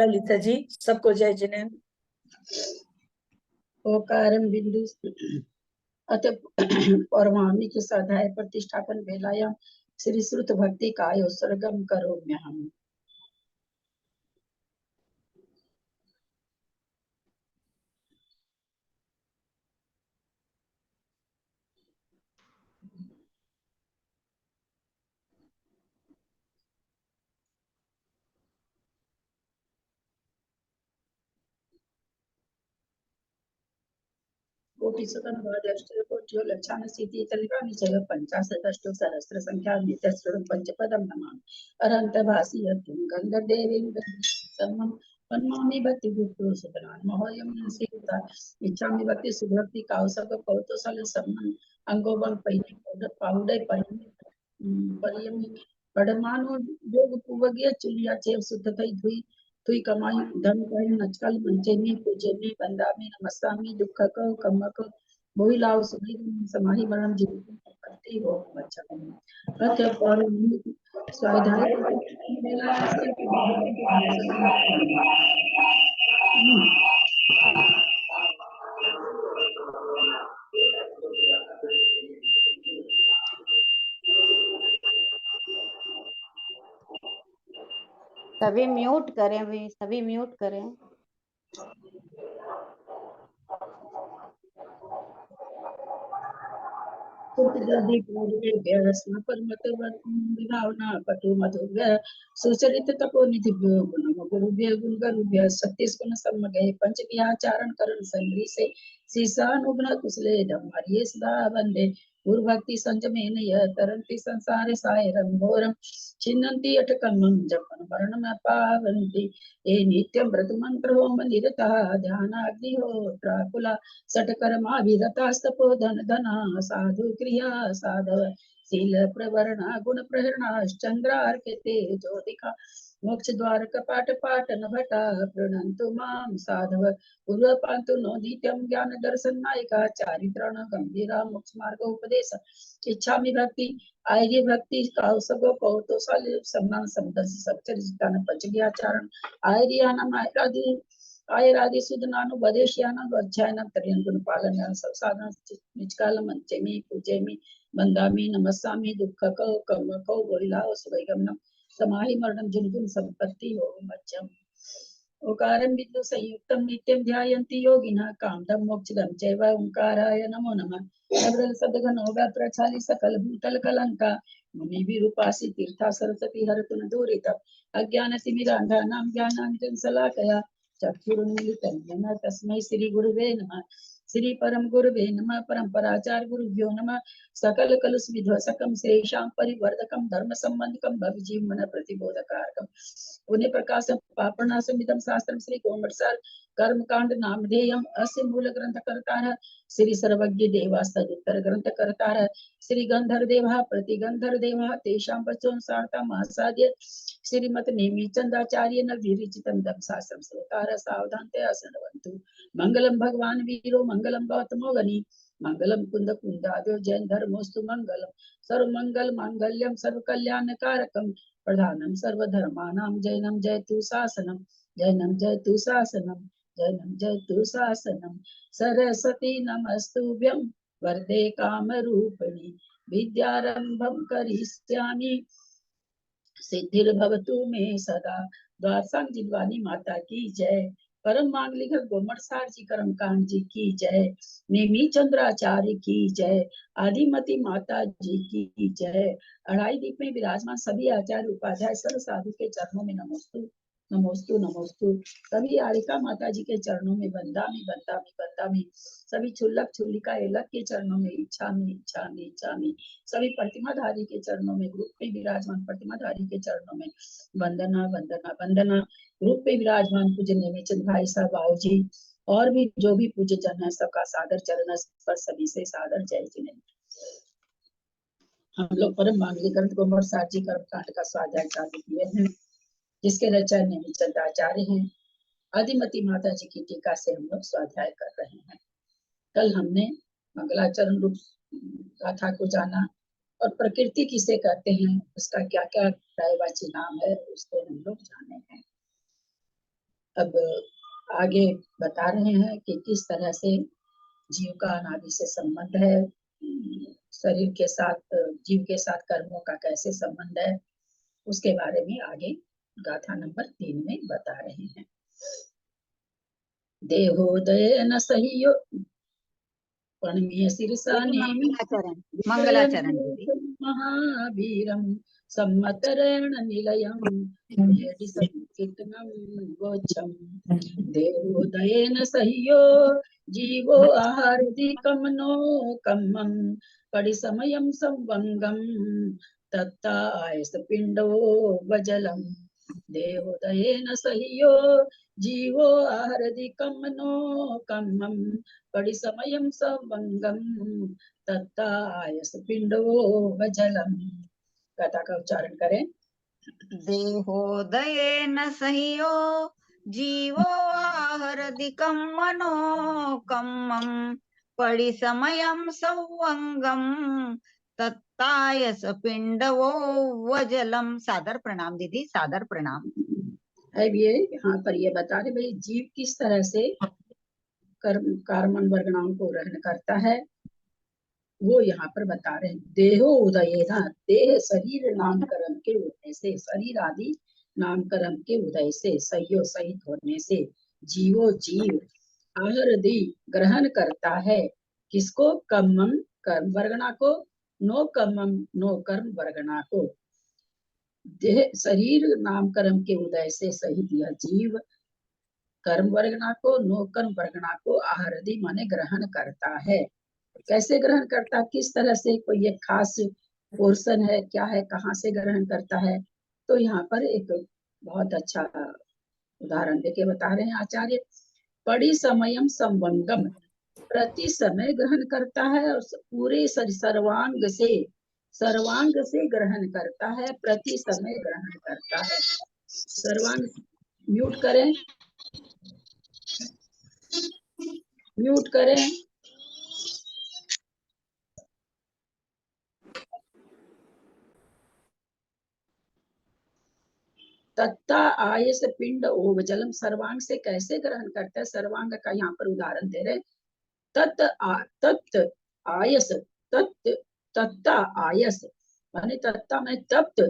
ललिता जी, सबको जय जिनेन्द्र। ओकारं बिंदु अत पौर्वामी के साधाय प्रतिष्ठापन वेलायां श्री श्रुत भक्ति कायो सर्गम करोम्यहम्। कोटिशतनवादष्टकोट्यो लक्षाणशीति तलिकानि चैव पञ्चाशदष्टो सहस्रसङ्ख्या नित्यस्वरूपं पञ्चपदं नमामि। अरहन्तभासि यत्त्वं गन्धर्वदेवीं सर्वं वन्मामि भक्तियुक्तो सुतरान् महोऽयं सीता इच्छामि भक्ति सुभक्ति कावसक कौतोसल सम्मन अंगोबल पहिने पाउडे परियमि पडमानो जोग पुवगिय चुलिया चेव सुत थई धुई तुई कमाई धन कहीं नचकल मंचेमी पूजेमी बंदामी नमस्तामी दुख को कम को बोई लाओ सुनी समाही मरण जीवन करती हो बच्चा अथ पर स्वाध्याय सभी म्यूट करें, भी सभी म्यूट करें। सुचरित तपो निधि गुरुभ्य गुण गुरुभ्य सत्य गुण सम्मगे पंच विहाचारण करण संग्री से सीसानुगुण कुशले धम्मारिये सदा वंदे गुरुभक्ति संजमेन यह तरन्ति संसारे सायरं घोरं छिन्नन्ति अटकमं जपन मरणं पावन्ति ये नित्यं व्रत मंत्र होम निरतः ध्यानाग्निहोत्राकुला सटकर्माभिरतास्तपो धन धना साधु क्रिया साधव शील प्रवरणा गुण प्रहरणाश्चंद्रार्के ज्योतिका मोक्ष द्वार कपाट पाटन भटा प्रणन्तु मां साधव पूर्वपान्तु नो नित्यं ज्ञान दर्शन नायिका चारित्रण गंभीरा मोक्ष मार्ग उपदेश इच्छामि भक्ति आर्य भक्ति कौसगो कौतोषाल सम्मान समदर्श सच्चरितान पंचज्ञाचारण आर्यानाम आयरादि सुधनानुपदेश्यानां अध्यायनं त्र्यंगुण पालनं साधन निष्कालम मंचेमि पूजेमि वंदामि नमस्सामि दुःखको कमको वैलाव सुवैगमनं समाहि मरणं जिनगुण संपत्ति हो मध्यम ओकारं बिंदु संयुक्तं नित्यं ध्यायन्ति योगिनः कामदं मोक्षदं चैव ओंकाराय नमो नमः नवरल सदगनो व्याप्रचालि सकल भूतल कलंका मुनि विरूपासि तीर्था सरस्वती हरतु न दूरित अज्ञान तिमिरांधानां ज्ञानांजन शलाकया चक्षुरुन्मीलितं येन तस्मै श्री गुरुवे नमः श्री परम गुरुवे नमः परम्पराचार्य गुरुभ्यो नमः सकल कलुष विध्वसकं श्रेषां परिवर्धकं धर्म संबंधकं भवजीवन प्रतिबोधकारकं पुण्य प्रकाशं पापनाशमिदं शास्त्रं श्री गोमटसार कर्मकांड नामधेयम् अस्य मूल ग्रंथकर्तारः श्री सर्वज्ञ देवास्तदुत्तर ग्रंथकर्तारः श्री गंधर्वदेवः प्रतिगंधर्वदेवः तेषां वचोनुसारताम् आसाद्य श्रीमत् नेमिचंदाचार्य न विरचितं दं शास्त्रं श्रोतारः सावधानतया शृण्वन्तु मंगलम भगवान वीरो मंगलम गौतमो गणी मंगलम कुंद कुंदादो जैन धर्मोस्तु मंगलम सर्व मंगल मांगल्यम सर्व कल्याण कारकम प्रधानम सर्वधर्मानां जैनम जयतु शासनम जैनम जयतु शासनम जैनम जयतु शासनम सरस्वती नमस्तुभ्यं वरदे कामरूपिणी विद्यारंभं करिष्यामि सिद्धिर्भवतु मे सदा द्वादशांग जिद्वानी माता की जय परम मांगलिक गोमट सार जी कर्मकांड जी की जय नेमी चंद्राचार्य की जय आदिमती माता जी की जय अढ़ाई दीप में विराजमान सभी आचार्य उपाध्याय सर्व साधु के चरणों में नमोस्तु नमोस्तु नमोस्तु सभी आरिका माता जी के चरणों में बंदामी बंदामी बंदामी सभी छुल्लक छुल्लिका एलक के चरणों में इच्छामी इच्छामी इच्छामी सभी प्रतिमाधारी के चरणों में ग्रुप में विराजमान प्रतिमाधारी के चरणों में वंदना वंदना वंदना ग्रुप में विराजमान पूज्य नेमिचंद भाई साहब बाबू जी और भी जो भी पूज्य जन है सबका सादर चरण पर सभी से सादर जय जिनेन्द्र। हम लोग परम मांगलिक ग्रंथ गोमट सार जी कर्मकांड का स्वाध्याय चालू किए हैं जिसके रचय नेमिचंद आचार्य हैं। आदिमती माता जी की टीका से हम लोग स्वाध्याय कर रहे हैं। कल हमने मंगलाचरण रूप गाथा को जाना और प्रकृति किसे कहते हैं, उसका क्या क्या पर्यायवाची नाम है उसको हम लोग जाने हैं। अब आगे बता रहे हैं कि किस तरह से जीव का अनादि से संबंध है, शरीर के साथ, जीव के साथ कर्मों का कैसे संबंध है, उसके बारे में आगे गाथा नंबर 3 में बता रहे हैं। देहोदय न सहियो शीर्षा मंगलाचरण दीदी। महावीरम सम्मतरेण निलयम कीर्तनम गोचम। देहोदयेन सह्यो जीवो आहारदिकं नो कम्मं परिसमयं संवंगम तत्तायस पिंडो वजलम। देहोदयेन सह्यो जीवो आहारदिकं नो कम्मं परिसमयं संवंगम तत्तायस पिंडो वजलम। कथा का उच्चारण करें। देहोदयेन सह्यो जीवो आहरदिकं मनोकम्मं परिसमयं संवंगम तत्तायस पिंडवो वजलम। सादर प्रणाम दीदी, सादर प्रणाम। अब ये यहाँ पर ये बता रहे भाई जीव किस तरह से कर्मन वर्गणाओं को ग्रहण करता है, वो यहाँ पर बता रहे हैं। देहो उदय ना, देह शरीर नामकरण के उदय से, शरीर आदि नामकरण के उदय से, सह्यो सहित होने से, जीवो जीव आहरदि ग्रहण करता है। किसको? कम्मम कर्म वर्गणा को, नो कम्मम नो कर्म वर्गणा को। देह शरीर नामकरण के उदय से सहित यह जीव कर्म वर्गणा को, नो कर्म वर्गणा को आहरदि माने ग्रहण करता है। कैसे ग्रहण करता, किस तरह से, कोई एक खास पोर्शन है क्या है, कहाँ से ग्रहण करता है? तो यहाँ पर एक बहुत अच्छा उदाहरण देके बता रहे हैं आचार्य। पड़ी समयम संवंगम, प्रति समय ग्रहण करता है और पूरे सर्वांग से ग्रहण करता है, प्रति समय ग्रहण करता है। सर्वांग, म्यूट करें, म्यूट करें। तत्ता आयस पिंड ओवजलम, सर्वांग से कैसे ग्रहण करता है, सर्वांग का यहाँ पर उदाहरण दे रहे। तत्त आयस, तत्ता आयस माने तत्ता में तप्त,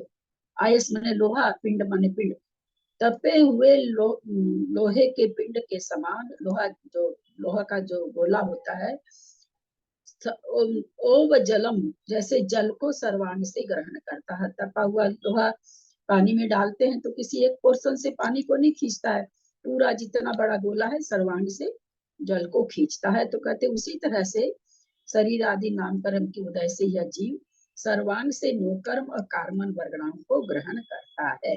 आयस माने लोहा, पिंड माने पिंड, तपे हुए लोहे के पिंड के समान, लोहा का जो गोला होता है, ओवजलम जैसे जल को सर्वांग से ग्रहण करता है। तपा हुआ लोहा पानी में डालते हैं तो किसी एक पोर्शन से पानी को नहीं खींचता है, पूरा जितना बड़ा गोला है सर्वांग से जल को खींचता है। तो कहते उसी तरह से शरीर आदि नामकर्म के उदय से यह जीव सर्वांग से नोकर्म और कार्मन वर्गणाओं को ग्रहण करता है।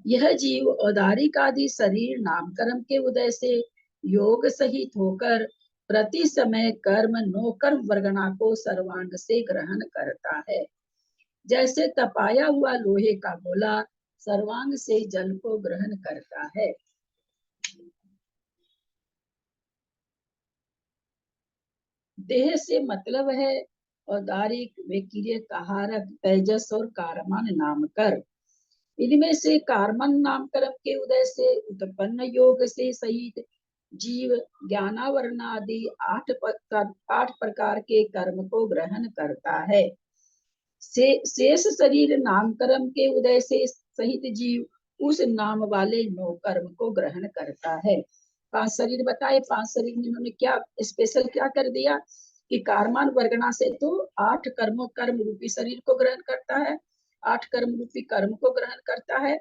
यह जीव औदारिक आदि शरीर नामकर्म के उदय से योग सहित होकर प्रति समय कर्म नोकर्म वर्गणा को सर्वांग से ग्रहण करता है। जैसे तपाया हुआ लोहे का गोला सर्वांग से जल को ग्रहण करता है। देह से मतलब है औदारिक, विक्रिय, कहारक, तेजस और कारमन नामकर। इनमें से कारमन नामकर्म के उदय से उत्पन्न योग से सहित जीव ज्ञानावरण आदि 8 प्रकार के कर्म को ग्रहण करता है। शेष शरीर नामकर्म के उदय से सहित जीव उस नाम वाले 9 कर्म को ग्रहण करता है। 5 शरीर बताए, 5 शरीर में इन्होंने क्या स्पेशल क्या कर दिया कि कार्मान वर्गणा से तो 8 कर्म रूपी शरीर को ग्रहण करता है, 8 कर्म रूपी कर्म को ग्रहण करता है।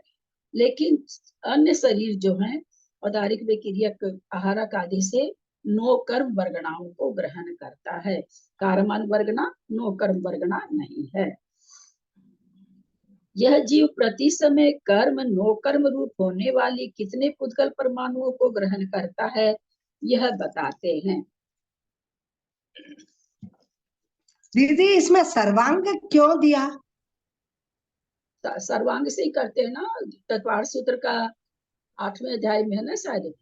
लेकिन अन्य शरीर जो है औदारिक, विक्रियक, आहारक आदि से 9 कर्म वर्गणाओं को ग्रहण करता है। कार्मान वर्गणा 9 कर्म वर्गणा नहीं है। यह जीव प्रति समय कर्म 9 कर्म रूप होने वाली कितने पुद्गल परमाणुओं को ग्रहण करता है, यह बताते हैं। दीदी इसमें सर्वांग क्यों दिया? सर्वांग से ही करते हैं ना, तत्वार सूत्र का 8वें अध्याय में है ना शायद,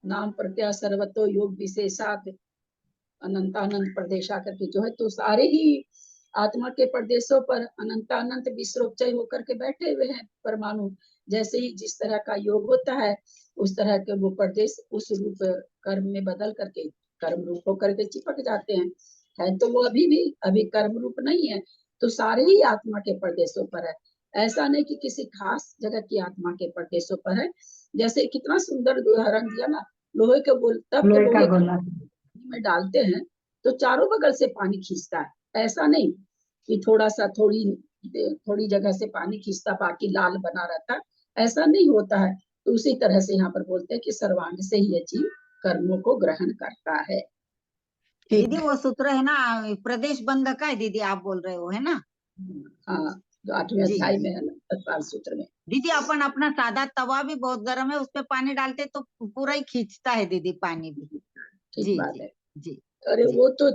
नाम प्रत्यय सर्वतो योग विशेषात अनंतानंत प्रदेशा करके जो है, तो सारे ही आत्मा के प्रदेशों पर अनंतानंत विश्रोपचय होकर के बैठे हुए हैं परमाणु, जैसे ही जिस तरह का योग होता है उस तरह के वो प्रदेश उस रूप कर्म में बदल करके कर्म रूप होकर के चिपक जाते हैं। है तो वो अभी कर्म रूप नहीं है, तो सारे ही आत्मा के प्रदेशों पर है। ऐसा नहीं कि किसी खास जगह की आत्मा के प्रदेशों पर है। जैसे कितना सुंदर उदाहरण दिया ना, लोहे के गोल तब तो लोहे का लोहे गोला। में डालते हैं तो चारों बगल से पानी खींचता है। ऐसा नहीं कि थोड़ा सा थोड़ी जगह से पानी खींचता बाकी लाल बना रहता है, ऐसा नहीं होता है। तो उसी तरह से यहाँ पर बोलते हैं कि सर्वांग से ही ये जीव कर्मों को ग्रहण करता है। दीदी वो सूत्र है ना, प्रदेश बंध का है दीदी, आप बोल रहे हो, है ना? हाँ, जो 8वें जी अध्याय जी में है ना, तत्काल सूत्र में। दीदी, अपन अपना सादा तवा भी बहुत गर्म है, उस पे पानी डालते तो पूरा ही खींचता है दीदी पानी भी। ठीक जी बात जी है। जी अरे जी वो तो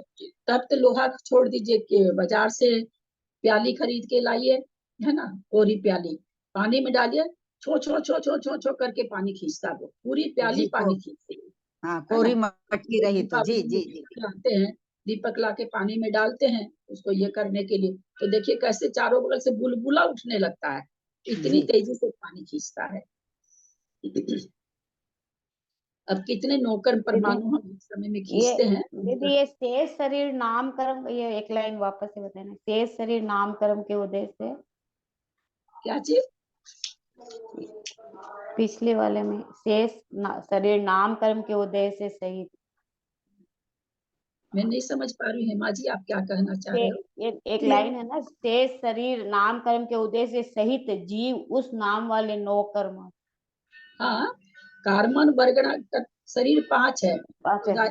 तब तो लोहा छोड़ दीजिए कि बाजार से प्याली खरीद के लाइए, है ना, कोरी प्याली, पानी में डालिए, छो छो छो छो छो छो करके पानी खींचता, वो पूरी प्याली जी पानी खींचती हाँ, है ना। कोरी मटकी रही तो। जी दीपावली में जी जी दीपक लाते हैं, दीपक ला के पानी में डालते हैं उसको ये करने के लिए, तो देखिए कैसे चारों बगल से बुलबुला उठने लगता है, इतनी जी तेजी से पानी खींचता है। अब कितने नौकर दीदी परमाणु हम एक समय में ये खींचते हैं। दीदी ये शेष शरीर नाम कर्म, ये एक लाइन वापस से बताना, शेष शरीर नाम कर्म के उद्देश्य से। क्या चीज? पिछले वाले में शरीर नाम कर्म के उद्देश्य से सहित। मैं नहीं समझ पा रही हूँ हेमा जी, आप क्या कहना चाह रहे हो? ये एक लाइन है ना, शेष शरीर नाम कर्म के उद्देश्य से सहित जीव उस नाम वाले नौ कर्म। हाँ, कार्मन वर्गण शरीर 5 है, अच्छा,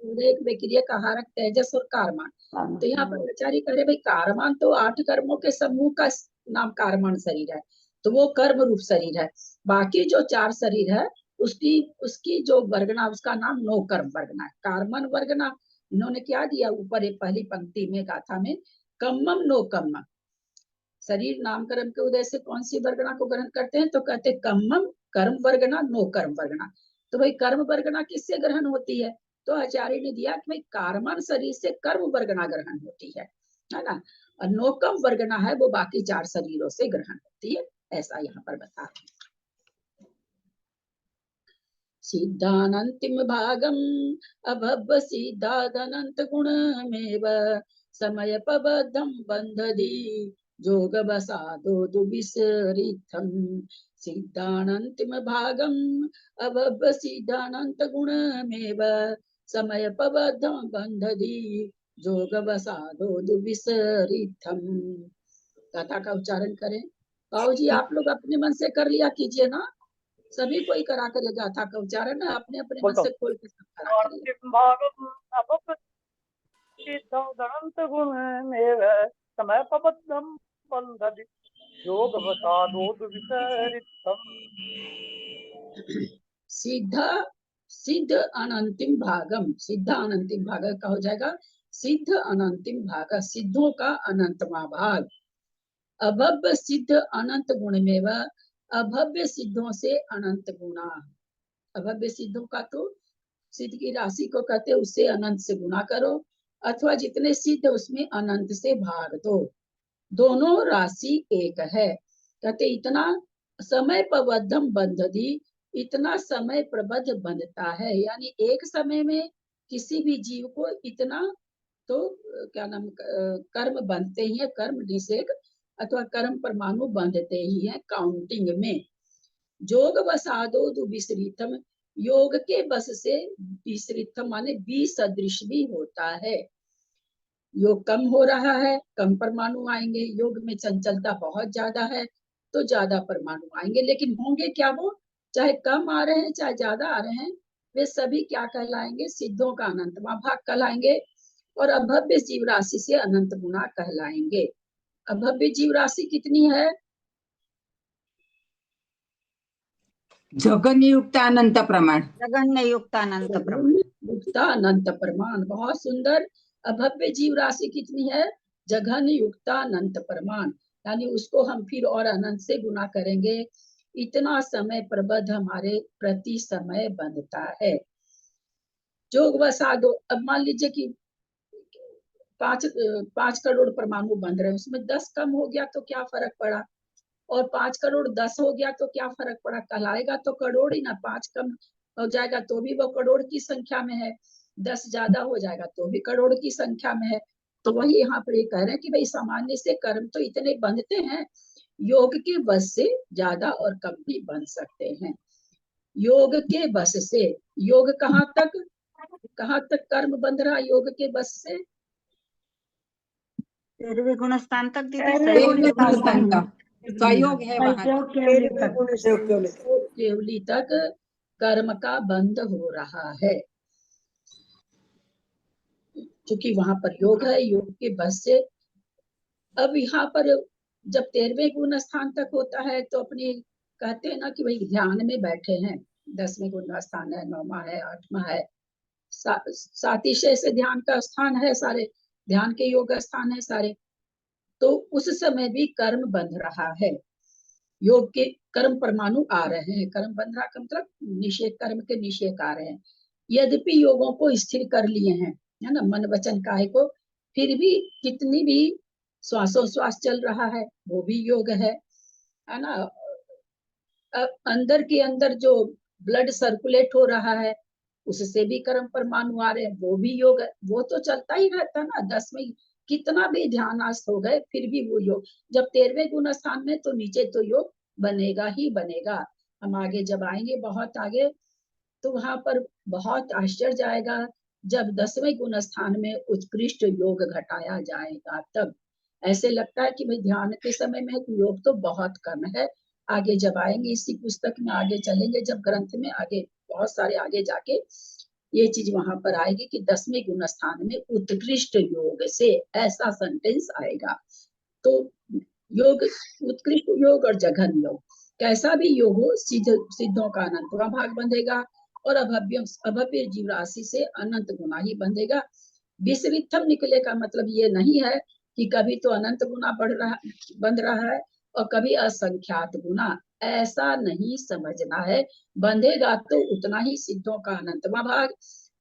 उदय विक्रिय कहारक तेजस और कारमान। तो यहाँ पर आचार्य कह रहे भाई कारमान तो 8 कर्मों के समूह का नाम कारमान शरीर है, तो वो कर्म रूप शरीर है। बाकी जो 4 शरीर है उसकी उसकी जो वर्गना उसका नाम नौ कर्म वर्गना है। कार्मन वर्गना इन्होंने क्या दिया ऊपर एक पहली पंक्ति में गाथा में, कम्मम नो कम्मम। शरीर नाम कर्म के उदय से कौन सी वर्गना को ग्रहण करते हैं, तो कहते हैं कम्मम कर्म वर्गना नो कर्म वर्गना। तो भाई कर्म वर्गना किससे ग्रहण होती है, तो आचार्य ने दिया कि भाई कार्मन शरीर से कर्म वर्गना ग्रहण होती है ना। और नोकम वर्गना है वो बाकी 4 शरीरों से ग्रहण होती है, ऐसा यहाँ पर बता रहे हैं। सिद्धानंतिम भागम अभव सिद्धादनंत गुणमेव समय पबद्धम बंधदी जोग बसादो दुविसरिथम। सिद्धानंतिम भागम अभव सिद्धानंत गुणमेव समय पबद्धम बंधदी जोग बसादो दुविसरिथम। कथा का उच्चारण करें। बाबू जी आप लोग अपने मन से कर लिया कीजिए ना, सभी कोई करा कर गाथा का उच्चारण है अपने अपने मन से खोल के सब करा करिए। सिद्ध सिद्ध अनंतिम भागम, सिद्ध अनंतिम भाग का हो जाएगा सिद्ध अनंतिम भाग, सिद्धों का अनंतवा भाग। अभव्य सिद्ध अनंत गुण में वह, अभव्य सिद्धों से अनंत गुणा। अभव्य सिद्धों का तो सिद्ध की राशि को कहते हैं, उससे अनंत से गुणा करो, अथवा जितने सिद्ध उसमें अनंत से भाग दो, दोनों राशि एक है। कहते इतना समय प्रबद्धम बंधदी, इतना समय प्रबद्ध बंधता है, यानी एक समय में किसी भी जीव को इतना तो क्या नाम कर्म बंधते ही है, कर्म निषेक अथवा कर्म परमाणु बंधते ही है काउंटिंग में। जोग बसादो दुविसरितम, योग के बस से विसरितम माने विसदृश भी होता है। योग कम हो रहा है कम परमाणु आएंगे, योग में चंचलता बहुत ज्यादा है तो ज्यादा परमाणु आएंगे, लेकिन होंगे क्या वो, चाहे कम आ रहे हैं चाहे ज्यादा आ रहे हैं, वे सभी क्या कहलाएंगे, सिद्धों का अनंतवा भाग कहलाएंगे और अभव्य जीव राशि से अनंत गुणा कहलाएंगे। अभव्य जीव राशि कितनी है, जगन्य युक्त अनंत प्रमाण, जगन्य युक्त अनंत प्रमाण। युक्त अनंत प्रमाण, बहुत सुंदर। अभव्य जीव राशि कितनी है, जघन्य युक्त अनंत प्रमाण, यानी उसको हम फिर और अनंत से गुना करेंगे, इतना समय प्रबद्ध हमारे प्रति समय बंधता है। जोग बसा दो, अब मान लीजिए कि 5 करोड़ परमाणु बंध रहे हैं, उसमें 10 कम हो गया तो क्या फर्क पड़ा, और 5 करोड़ 10 हो गया तो क्या फर्क पड़ा, कहलाएगा तो करोड़ ही ना, 5 कम हो जाएगा तो भी वो करोड़ की संख्या में है, 10 ज्यादा हो जाएगा तो भी करोड़ की संख्या में है। तो वही यहाँ पर ये कह रहे हैं कि भाई सामान्य से कर्म तो इतने बंधते हैं, योग के बस से ज्यादा और कम भी बन सकते हैं। योग के बस से, योग कहाँ तक कर्म बंध रहा योग के बस से? 13वें गुण स्थान तक दीदी। केवली तक। सहयोग है वहाँ संयोग केवली तक। केवली तक कर्म का बंध हो रहा है, क्योंकि वहां पर योग है, योग के बस से। अब यहाँ पर जब 13वें गुण स्थान तक होता है तो अपने कहते हैं ना कि भाई ध्यान में बैठे हैं, 10वें गुण स्थान है, 9वां है, 8वां है, सातिशय से ध्यान का स्थान है, सारे ध्यान के योग स्थान है सारे। तो उस समय भी कर्म बंध रहा है, योग के कर्म परमाणु आ रहे हैं, कर्म बंध रहा का मतलब निषेक, कर्म के निषेक आ रहे हैं। यद्यपि योगों को स्थिर कर लिए हैं, है ना, मन वचन काया को, फिर भी कितनी भी श्वासोश्वास चल रहा है वो भी योग है ना। अंदर के अंदर जो ब्लड सर्कुलेट हो रहा है उससे भी कर्म परमाणु आ रहे हैं, वो भी योग है, वो तो चलता ही रहता ना। 10 में कितना भी ध्यानास्थ हो गए फिर भी वो योग, जब 13वें गुण स्थान में तो नीचे तो योग बनेगा ही बनेगा। हम आगे जब आएंगे बहुत आगे तो वहां पर बहुत आश्चर्य आएगा, जब 10वें गुण स्थान में उत्कृष्ट योग घटाया जाएगा तब ऐसे लगता है कि भाई ध्यान के समय में योग तो बहुत कम है। आगे जब आएंगे इसी पुस्तक में आगे चलेंगे, जब ग्रंथ में आगे बहुत सारे आगे जाके ये चीज वहां पर आएगी कि 10वें गुण स्थान में उत्कृष्ट योग से, ऐसा सेंटेंस आएगा। तो योग, उत्कृष्ट योग और जघन योग, कैसा भी योग हो, सिद्धों का अनंतवां भाग बंधेगा और अभव्य जीव राशि से अनंत गुना ही बंधेगा। विसरिथम निकले का मतलब ये नहीं है कि कभी तो अनंत गुना बंध रहा है और कभी असंख्यात गुना, ऐसा नहीं समझना है। बंधेगा तो उतना ही सिद्धों का अनंतवां भाग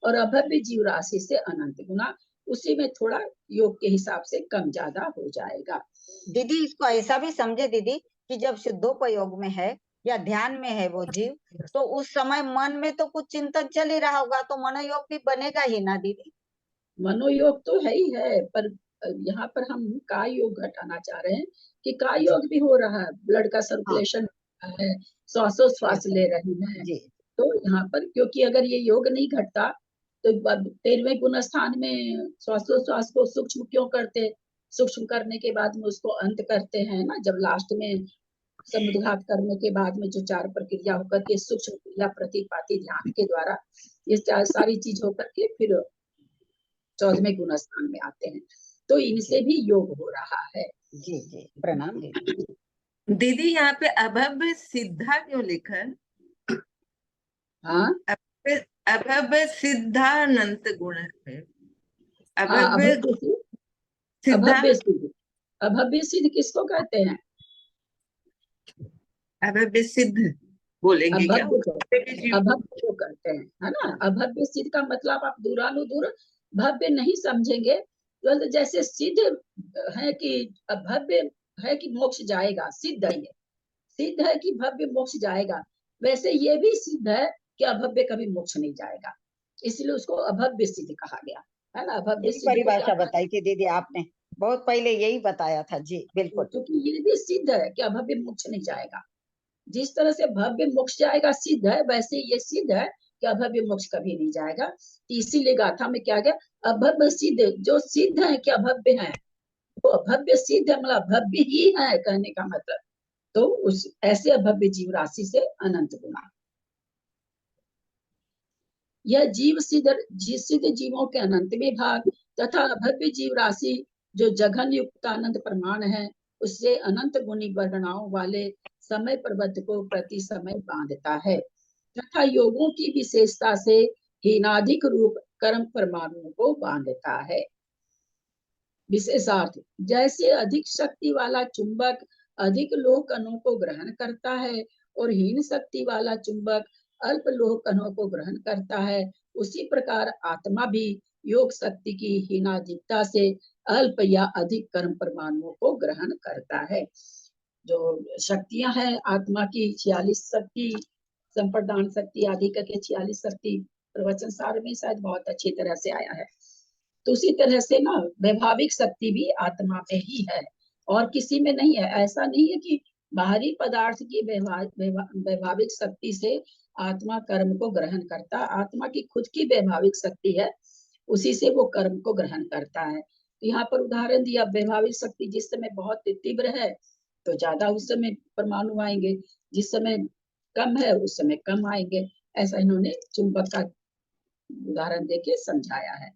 और अभव्य जीव राशि से अनंत गुना, उसी में थोड़ा योग के हिसाब से कम ज्यादा हो जाएगा। दीदी इसको ऐसा भी समझे दीदी कि जब सिद्धोपयोग में है या ध्यान में है वो जीव, तो उस समय मन में तो कुछ चिंतन चल ही रहा होगा, तो मनोयोग भी बनेगा ही ना दीदी। मनोयोग तो है ही है, पर यहाँ पर हम काय योग घटाना चाह रहे हैं कि काय योग भी हो रहा है, ब्लड का सर्कुलेशन है, श्वासोश्वास ले रही है। तो यहाँ पर क्योंकि अगर ये योग नहीं घटता तो 13वें गुण स्थान में श्वासोश्वास को सूक्ष्म क्यों करते, सूक्ष्म करने के बाद में उसको अंत करते हैं ना, जब लास्ट में समुद्घात करने के बाद में जो 4 प्रक्रिया होकर के सूक्ष्म क्रिया प्रतिपाती ध्यान के द्वारा ये सारी चीज होकर के फिर 14वें गुण स्थान में आते हैं, तो इनसे भी योग हो रहा है। जी जी प्रणाम दीदी। दीदी यहाँ पे अभव्य सिद्धा क्यों लिखा है? हाँ, अभव्य सिद्धानंत गुण है। अभव्य सिद्धा, अभव्य सिद्ध, अभव्य सिद्ध किसको कहते हैं? अभव्य सिद्ध बोलेंगे क्या? अभव्य को कहते हैं, है ना। अभव्य सिद्ध का मतलब आप दूरानुदूर भव्य नहीं समझेंगे, तो जैसे सिद्ध है कि भव्य है कि मोक्ष जाएगा, सिद्ध है, ये सिद्ध है कि भव्य मोक्ष जाएगा, वैसे ये भी सिद्ध है कि अभव्य कभी मोक्ष नहीं जाएगा, इसलिए उसको अभव्य सिद्ध कहा गया, है ना। अभव्य सिद्ध परिभाषा बताई थी दीदी आपने, बहुत पहले यही बताया था। जी बिल्कुल, क्योंकि ये भी सिद्ध है कि अभव्य मोक्ष नहीं जाएगा। जिस तरह से भव्य मोक्ष जाएगा सिद्ध है, वैसे ये सिद्ध है कि अभव्य मोक्ष कभी नहीं जाएगा। इसीलिए गाथा में क्या गया, अभव्य सिद्ध, जो सिद्ध है कि अभव्य है, तो अभव्य सिद्ध है मतलब अभव्य ही है कहने का मतलब। तो उस ऐसे अभव्य जीव राशि से अनंत गुना, यह जीव सिद्ध जीवों के अनंत में भाग तथा अभव्य जीव राशि जो जघन युक्त आनंद प्रमाण है, उससे अनंत गुणी वर्णनाओं वाले समय प्रबद्ध को प्रति समय बांधता है तथा योगों की विशेषता से हीनाधिक रूप कर्म परमाणुओं को बांधता है। विशेषार्थ, जैसे अधिक शक्ति वाला चुंबक अधिक लोह कणों को ग्रहण करता है और हीन शक्ति वाला चुंबक अल्प लोह कणों को ग्रहण करता है, उसी प्रकार आत्मा भी योग शक्ति की हीनाधिकता से अल्प या अधिक कर्म परमाणुओं को ग्रहण करता है। जो शक्तियां हैं आत्मा की 46 शक्ति, संप्रदान शक्ति आदि करके 46 शक्ति प्रवचन सार में शायद बहुत अच्छी तरह से आया है। तो उसी तरह से ना वैभाविक शक्ति भी आत्मा में ही है और किसी में नहीं है। ऐसा नहीं है कि बाहरी पदार्थ की वैभाविक शक्ति से आत्मा कर्म को ग्रहण करता। आत्मा की खुद की वैभाविक शक्ति है, उसी से वो कर्म को ग्रहण करता है। तो यहाँ पर उदाहरण दिया, वैभाविक शक्ति जिस समय बहुत तीव्र है तो ज्यादा उस समय परमाणु आएंगे, जिस समय कम है उस समय कम आएंगे। ऐसा इन्होंने चुंबक का उदाहरण देके समझाया है।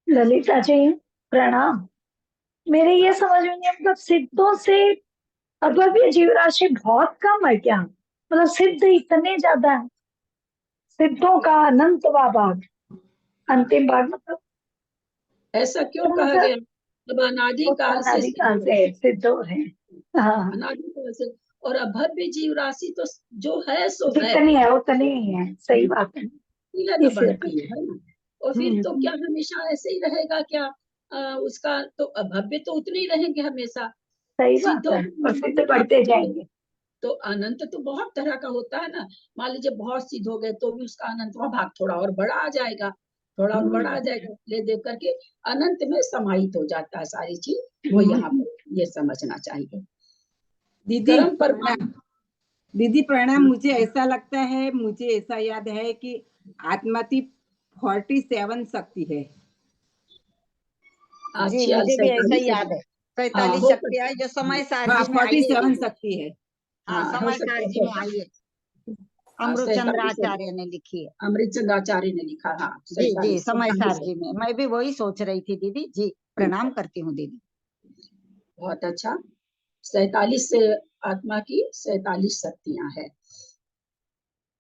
ललिता जी प्रणाम। मेरे ये समझ में नहीं, मतलब सिद्धों से अभव्य जीव राशि बहुत कम है क्या? मतलब सिद्ध इतने ज्यादा है? सिद्धों का अनंत भाग, अंतिम भाग, मतलब ऐसा क्यों तो कहा मतलब गया? अब अनादि काल से अनादिकाल से सिद्ध हो रहे हैं। हाँ, अनादि काल से। और अभव्य जीव राशि तो जो है सो है, जितनी है उतनी ही है, सही बात है। बढ़ती है ना इसलिए बढ़ती है ना। और फिर तो क्या हमेशा ऐसे ही रहेगा क्या? उसका तो अभव्य तो उतने ही रहेंगे हमेशा। सही बात सिद्धों है, और सिद्ध बढ़ते जाएंगे। तो अनंत तो बहुत तरह का होता है ना। मान लीजिए बहुत सिद्ध हो गए तो भी उसका अनंतवा भाग थोड़ा और बड़ा आ जाएगा, थोड़ा और बड़ा आ जाएगा, ले देख करके अनंत में समाहित हो जाता है सारी चीज। वो यहाँ पर ये समझना चाहिए। दीदी कर्म पर प्रणाम। दीदी प्रणाम। मुझे ऐसा लगता है, मुझे ऐसा याद है कि आत्माती 47 शक्ति है। जी अच्छा, मुझे भी ऐसा ही 47 याद है। हाँ 47 हो शक्तियां है सकता जो समय है। सारणी में आई है 47 दीदी। शक्ति है। हाँ हाँ हो समय सकता सारणी है। में आई है, हाँ, अमृत 47 चंद्राचार्य ने लिखी है। अमृतचंद्राचार्य ने लिखा। हाँ जी जी 47 समय 47 सारणी में, मैं भी वही सोच रही थी दीदी जी। प्रणाम करती हूँ दीदी। बहुत अच्छा। 47 से आत्मा की 47 शक्तियां हैं।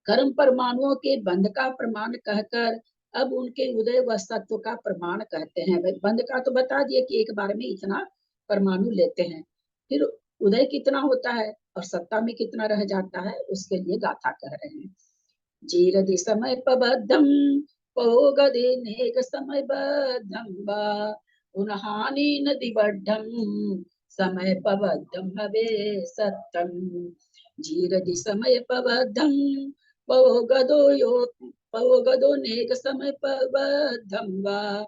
कर्म परमाणुओं के बंध का प्रमाण कहकर अब उनके उदय व सत्व का प्रमाण कहते हैं। भाई बंध का तो बता दिए कि एक बार में इतना परमाणु लेते हैं, फिर उदय कितना होता है और सत्ता में कितना रह जाता है, उसके लिए गाथा कह रहे हैं। जीरदि समय पबद्धम पोगदे नेक समय बद्धम वा उन्हानि नदि बद्धम समय पबद्धम हवे सत्तम। जीरदि समय पबद्धम पवगदो नेक समय पबद्धम वा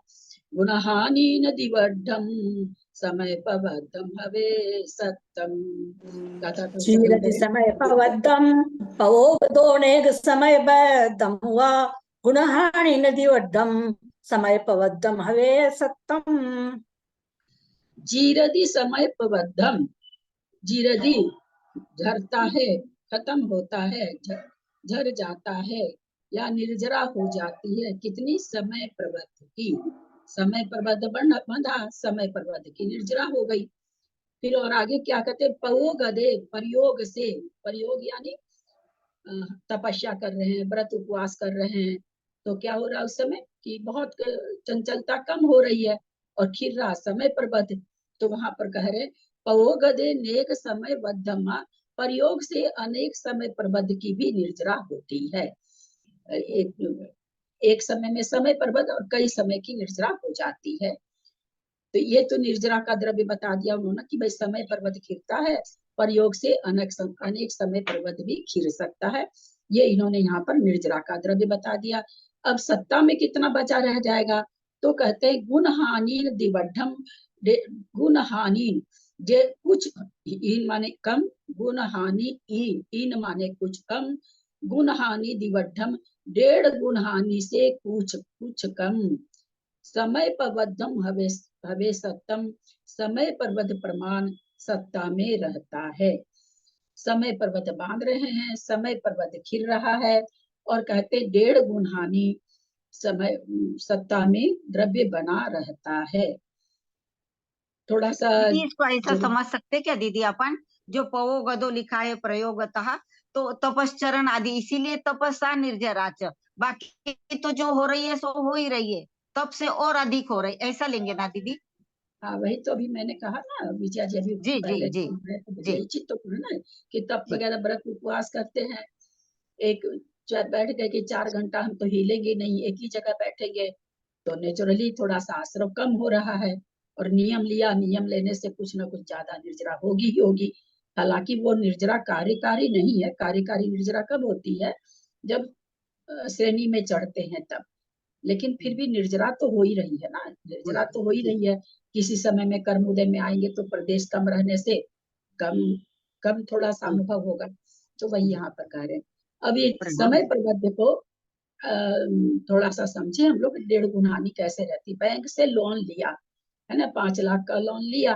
गुणहानि नदि बद्धम समय पबद्धम हवे सत्तम। चीरति समय पवद्धम पवोगदोनेग समय बद्धम वा गुणहानि नदि वड्ढम समय पवद्धम हवे सत्तम। जीरदि समय पबद्धम, जीरदि झरता है, खत्म होता है, झर जाता है या निर्जरा हो जाती है कितनी? समय प्रबद्ध की। समय प्रबद्ध बंधा, समय प्रबद्ध की निर्जरा हो गई। फिर और आगे क्या कहते? पवोगदे, प्रयोग से, प्रयोग यानी तपस्या कर रहे हैं, व्रत उपवास कर रहे हैं, तो क्या हो रहा है उस समय कि बहुत चंचलता कम हो रही है और खिर रहा समय प्रबद्ध। तो वहां पर कह रहे पवोगदे नेक समय बद्धमा, प्रयोग से अनेक समय प्रबद्ध की भी निर्जरा होती है। एक समय में समय प्रबद्ध और कई समय की निर्जरा हो जाती है। तो ये तो निर्जरा का द्रव्य बता दिया उन्होंने कि भाई समय पर्वत खिरता है, प्रयोग से अनेक समय पर्वत भी खिर सकता है। ये इन्होंने यहाँ पर निर्जरा का द्रव्य बता दिया। अब सत्ता में कितना बचा रह जाएगा? तो कहते हैं गुण हानि दिवड्ढम, गुण हानि जे कुछ, इन माने कम, गुण हानि इन माने कुछ कम, गुण हानि दिवड्ढम 1.5 गुण हानि से कुछ कुछ कम, समय पबद्धम हवे हवे सत्तम, समय पर्वत प्रमाण सत्ता में रहता है। समय पर्वत बांध रहे हैं, समय पर्वत खिल रहा है और कहते 1.5 गुण हानि समय सत्ता में द्रव्य बना रहता है। थोड़ा सा दीदी इसको ऐसा समझ सकते क्या दीदी अपन, जो पवो गदो लिखा है प्रयोगतः, तो तपश्चरण आदि इसीलिए तपस्या निर्जराच, बाकी तो जो हो रही है सो हो ही रही है, तब से और अधिक हो रही, ऐसा लेंगे ना दीदी? हाँ वही तो अभी मैंने कहा ना, विजया जी अभी जी जी पहले जी जी यही चीज तो ना कि तप जी वगैरह व्रत उपवास करते हैं। एक बैठ गए कि 4 घंटा हम तो हिलेंगे नहीं, एक ही जगह बैठेंगे, तो नेचुरली थोड़ा सा आश्रम कम हो रहा है। और नियम लिया, नियम लेने से कुछ ना कुछ ज्यादा निर्जरा होगी ही होगी। हालांकि वो निर्जरा कार्यकारी नहीं है, कार्यकारी निर्जरा कब होती है, जब श्रेणी में चढ़ते हैं तब। लेकिन फिर भी निर्जरा तो हो ही रही है ना, निर्जरा तो हो ही रही है। किसी समय में कर्म उदय में आएंगे तो प्रदेश कम रहने से कम कम थोड़ा सा अनुभव होगा, तो वही यहाँ पर कह रहे हैं। अभी समय प्रबंध को थोड़ा सा समझे हम लोग। 1.5 गुणानी कैसे रहती, बैंक से लोन लिया है ना, 5 लाख का लोन लिया।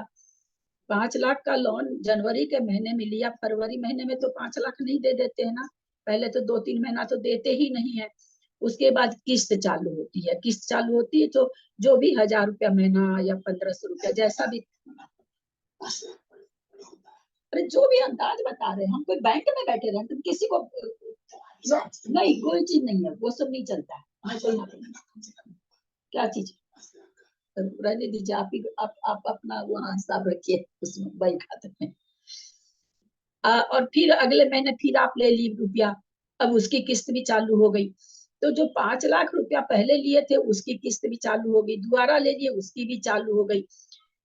5 लाख का लोन जनवरी के महीने में लिया, फरवरी महीने में तो 5 लाख नहीं दे देते हैं ना, पहले तो 2-3 महीना तो देते ही नहीं है। उसके बाद किस्त चालू होती है, किस्त चालू होती है तो जो भी 1000 रुपया महीना या 1500 रुपया जैसा भी, अरे जो भी अंदाज बता रहे हैं हम, कोई बैंक में बैठे रहे तुम किसी को नहीं, कोई चीज नहीं है, वो सब नहीं चलता है। क्या चीज रहने दीजिए, आप अपना वहाँ हिसाब रखिए उसमें वही खाते में। और फिर अगले महीने फिर आप ले ली रुपया, अब उसकी किस्त भी चालू हो गई। तो जो 5 लाख रुपया पहले लिए थे उसकी किस्त भी चालू हो गई, दोबारा ले लिए उसकी भी चालू हो गई।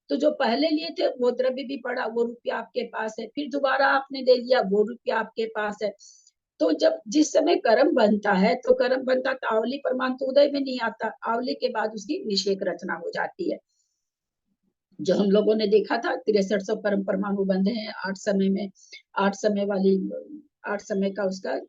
तो जो पहले लिए थे वो द्रव्य भी पड़ा, वो रुपया आपके पास है, फिर दोबारा आपने ले लिया वो रुपया आपके पास है। तो जब जिस समय कर्म बनता है तो कर्म बनता तो आवली प्रमाण तो उदय में नहीं आता, आवली के बाद उसकी निषेक रचना हो जाती है। जो हम लोगों ने देखा था 6300 कर्म परमाणु बंधे हैं 8 समय में, 8 समय वाली 8 समय का उसका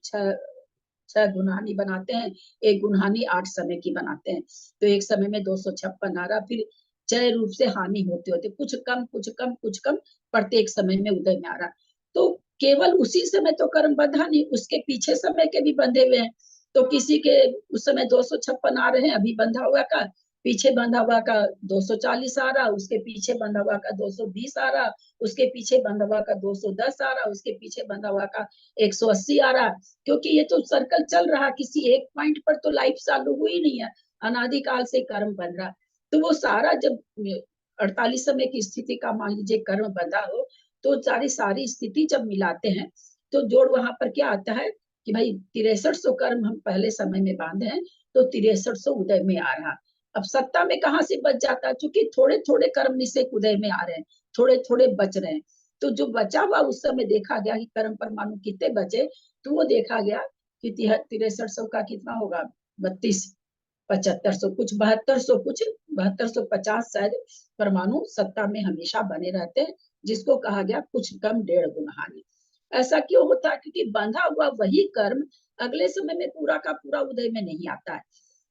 6 गुणहानी बनाते हैं, एक गुणहानी 8 समय की बनाते हैं। तो एक समय में 256 आ रहा, फिर चय रूप से हानि होते होते कुछ कम कुछ कम कुछ कम प्रत्येक समय में उदय में आ रहा। तो केवल उसी समय तो कर्म बंधा नहीं, उसके पीछे समय के भी बंधे हुए हैं। तो किसी के उस समय 256 आ रहे हैं, अभी बंधा हुआ का, पीछे बंधा हुआ का 240 आ रहा, उसके पीछे बंधा हुआ का 220 आ रहा, उसके पीछे बंधा हुआ का 210 आ रहा, उसके पीछे बंधा हुआ का 180 आ रहा। क्योंकि ये तो सर्कल चल रहा, किसी एक पॉइंट पर तो लाइफ चालू हुई नहीं है, अनादिकाल से कर्म बन रहा। तो वो सारा जब 48 समय की स्थिति का मान लीजिए कर्म बंधा हो, तो सारी स्थिति जब मिलाते हैं तो जोड़ वहां पर क्या आता है कि भाई 6300 कर्म हम पहले समय में बांधे हैं, तो 6300 उदय में आ रहा। अब सत्ता में कहाँ से बच जाता है, क्योंकि थोड़े थोड़े कर्म निषेक उदय में आ रहे हैं, थोड़े थोड़े बच रहे हैं। तो जो बचा हुआ उस समय देखा गया कि कर्म परमाणु कितने बचे, तो वो देखा गया कि 6300 का कितना होगा, 32 7500 कुछ 7200 कुछ 7250 शायद परमाणु सत्ता में हमेशा बने रहते हैं, जिसको कहा गया कुछ कम 1.5 गुणहानी। ऐसा क्यों होता है, क्योंकि बंधा हुआ वही कर्म अगले समय में पूरा का पूरा उदय में नहीं आता है।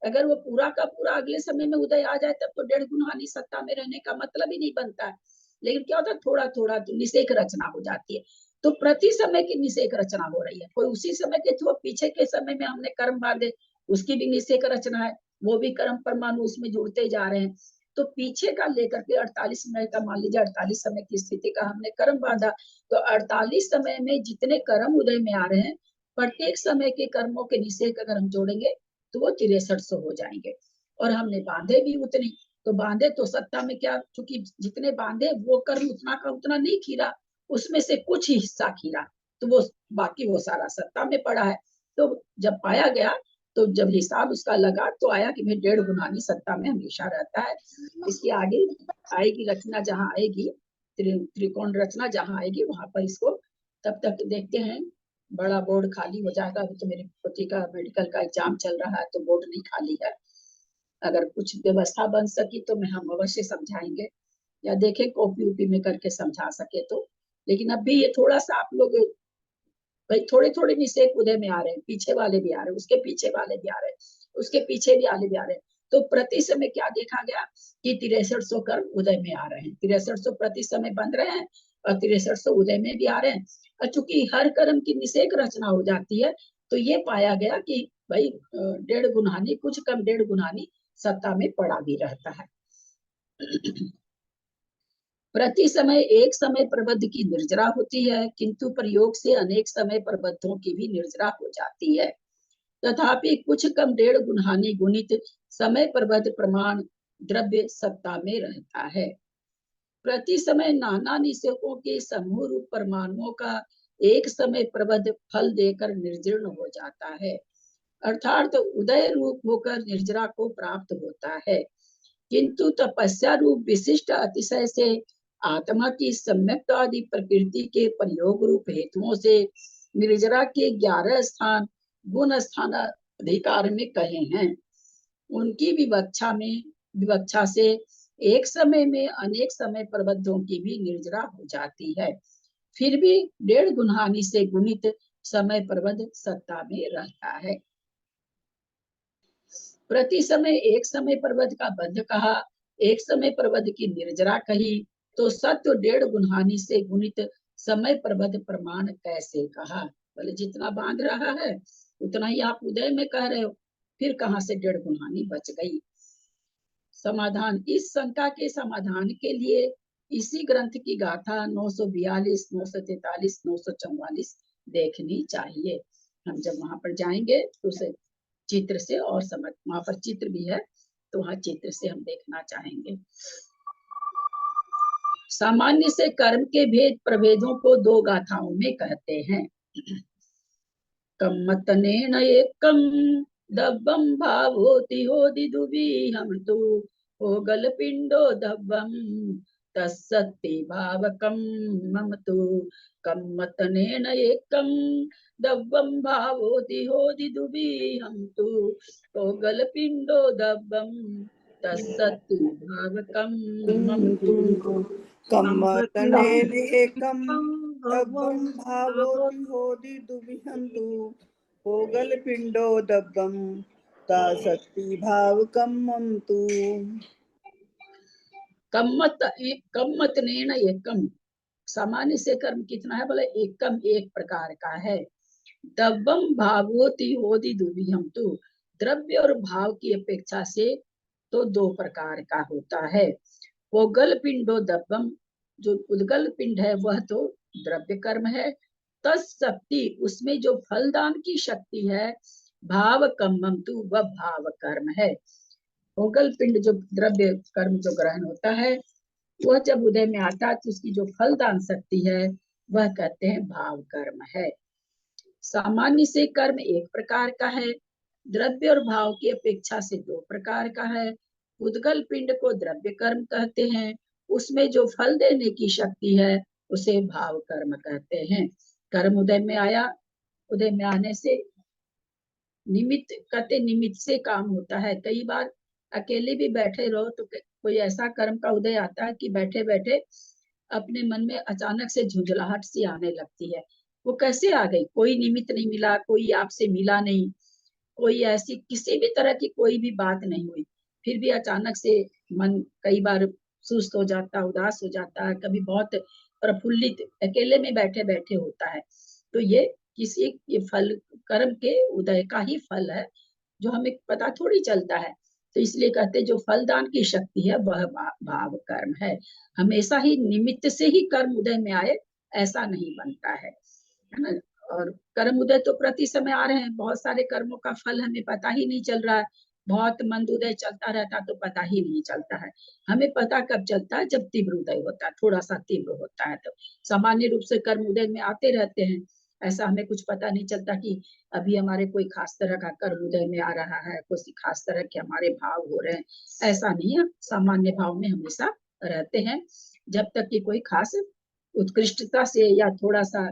अगर वो पूरा का पूरा अगले समय में उदय आ जाए तब तो 1.5 गुणहानी सत्ता में रहने का मतलब ही नहीं बनता है। लेकिन क्या होता है, थोड़ा थोड़ा तो निषेक रचना हो जाती है। तो प्रति समय की निषेक रचना हो रही है, कोई उसी समय के थ्रू पीछे के समय में हमने कर्म बांधे, उसकी भी निषेक रचना है, वो भी कर्म परमाणु उसमें जुड़ते जा रहे हैं। तो पीछे का लेकर के 48 समय का मान लीजिए 48 समय की स्थिति का हमने कर्म बांधा, तो 48 समय में जितने कर्म उदय में आ रहे हैं, प्रत्येक समय के कर्मों के निषेक अगर हम जोड़ेंगे तो वो 6300 हो जाएंगे। और हमने बांधे भी उतनी, तो बांधे तो सत्ता में क्या, क्योंकि जितने बांधे वो कर्म उतना का उतना नहीं खीरा, उसमें से कुछ ही हिस्सा खीरा, तो वो बाकी वो सारा सत्ता में पड़ा है। तो जब पाया गया, तो जब हिसाब उसका लगा तो आया कि भाई 1.5 गुणहानी सत्ता में हमेशा रहता है। इसकी आगे आएगी रचना, जहाँ आएगी त्रिकोण रचना जहाँ आएगी वहां पर इसको, तब तक देखते हैं। बड़ा बोर्ड खाली हो जाएगा, अभी तो मेरी पोती का मेडिकल का एग्जाम चल रहा है, तो बोर्ड नहीं खाली है। अगर कुछ व्यवस्था बन सकी तो मैं हम अवश्य समझाएंगे, या देखें कॉपी उपी में करके समझा सके तो। लेकिन अभी ये थोड़ा सा आप लोग भाई थोड़े थोड़े निषेक उदय में आ रहे हैं, पीछे वाले भी आ रहे हैं, उसके पीछे वाले भी आ रहे हैं, उसके पीछे भी वाले भी आ रहे हैं। तो प्रति समय क्या देखा गया कि 6300 कर्म उदय में आ रहे हैं, 6300 प्रति समय बन रहे हैं और 6300 उदय में भी आ रहे हैं। और चूंकि हर कर्म की निषेक रचना हो जाती है, तो ये पाया गया कि भाई 1.5 गुणहानी कुछ कम 1.5 गुणहानी सत्ता में पड़ा भी रहता है। प्रति समय एक समय प्रबद्ध की निर्जरा होती है, किंतु प्रयोग से अनेक समय प्रबद्धों की भी निर्जरा हो जाती है। तथापि कुछ कम 1.5 गुणहानी गुणित समय प्रबद्ध प्रमाण द्रव्य सत्ता में रहता है। प्रति समय नाना निषेकों के समूह रूप परमाणुओं का एक समय प्रबद्ध फल देकर निर्जीर्ण हो जाता है, अर्थात उदय रूप होकर निर्जरा को प्राप्त होता है। किंतु तपस्या रूप विशिष्ट अतिशय से आत्मा की सम्यक्त आदि प्रकृति के प्रयोग रूप हेतुओं से निर्जरा के 11 स्थान गुण स्थान अधिकार में कहे हैं। उनकी विवक्षा से एक समय में अनेक समय प्रबद्धों की भी निर्जरा हो जाती है, फिर भी 1.5 गुणहानि से गुणित समय प्रबद्ध सत्ता में रहता है। प्रति समय एक समय प्रबद्ध का बद्ध कहा, एक समय प्रबद्ध की निर्जरा कही, तो सत्व 1.5 गुणहानि से गुणित समय प्रबद्ध प्रमाण कैसे कहा? बोले जितना बांध रहा है उतना ही आप उदय में कह रहे हो, फिर कहाँ से 1.5 गुणहानि बच गई? समाधान, इस शंका के समाधान के लिए इसी ग्रंथ की गाथा 942, 943, 944 देखनी चाहिए। हम जब वहां पर जाएंगे तो उसे चित्र से और समझ, वहां पर चित्र भी है तो वहां चित्र से हम देखना चाहेंगे। सामान्य से कर्म के भेद प्रभेदों को 2 गाथाओं में कहते हैं। कम्मतनेन एकम दब्बम भावोति होदि दुविहम तु होगल पिंडो दब्बम तस्सत्ति भावकम मम तु। कम्मतनेन एकम दब्बम भावोति होदि दुविहम तु होगल पिंडो दब्बम तस्सत्ति भावकम मम तु। कम्मतनेन एकं दब्बं भावोति होदि दुविहन्तु होगलपिण्डो दब्बं तासक्ति भावकं मम तु। कम्मतनेन एकम, सामान्य से कर्म कितना है? बोले एकम, एक प्रकार का है। दब्बम भावोति होदि दुविहम तु, द्रव्य और भाव की अपेक्षा से तो 2 प्रकार का होता है। उद्गल पिंडो दब्बम, जो उद्गल पिंड है वह तो द्रव्य कर्म है। तत्शक्ति, उसमें जो फलदान की शक्ति है, भाव कम्मम तु, वह भाव कर्म है। उद्गल पिंड जो द्रव्य कर्म जो ग्रहण होता है वह जब उदय में आता है तो उसकी जो फलदान शक्ति है वह कहते हैं भाव कर्म है। सामान्य से कर्म एक प्रकार का है, द्रव्य और भाव की अपेक्षा से 2 प्रकार का है। उद्गल पिंड को द्रव्य कर्म कहते हैं, उसमें जो फल देने की शक्ति है उसे भाव कर्म कहते हैं। कर्म उदय में आया, उदय में आने से निमित्त कहते, निमित्त से काम होता है। कई बार अकेले भी बैठे रहो तो कोई ऐसा कर्म का उदय आता है कि बैठे बैठे अपने मन में अचानक से झुंझलाहट सी आने लगती है। वो कैसे आ गई? कोई निमित्त नहीं मिला, कोई आपसे मिला नहीं, कोई ऐसी किसी भी तरह की कोई भी बात नहीं हुई, फिर भी अचानक से मन कई बार सुस्त हो जाता, उदास हो जाता है, कभी बहुत प्रफुल्लित अकेले में बैठे बैठे होता है। तो ये फल कर्म के उदय का ही फल है, जो हमें पता थोड़ी चलता है। तो इसलिए कहते जो फलदान की शक्ति है वह भाव कर्म है। हमेशा ही निमित्त से ही कर्म उदय में आए ऐसा नहीं बनता है ना। और कर्म उदय तो प्रति समय आ रहे हैं, बहुत सारे कर्मों का फल हमें पता ही नहीं चल रहा है। बहुत मंद उदय चलता रहता तो पता ही नहीं चलता है। हमें पता कब चलता है? जब तीव्र उदय होता है, थोड़ा सा तीव्र होता है। तो सामान्य रूप से कर्म उदय में आते रहते हैं, ऐसा हमें कुछ पता नहीं चलता कि अभी हमारे कोई खास तरह का कर्म उदय में आ रहा है, कोई खास तरह के हमारे भाव हो रहे हैं, ऐसा नहीं है। सामान्य भाव में हमेशा रहते हैं, जब तक कि कोई खास उत्कृष्टता से या थोड़ा सा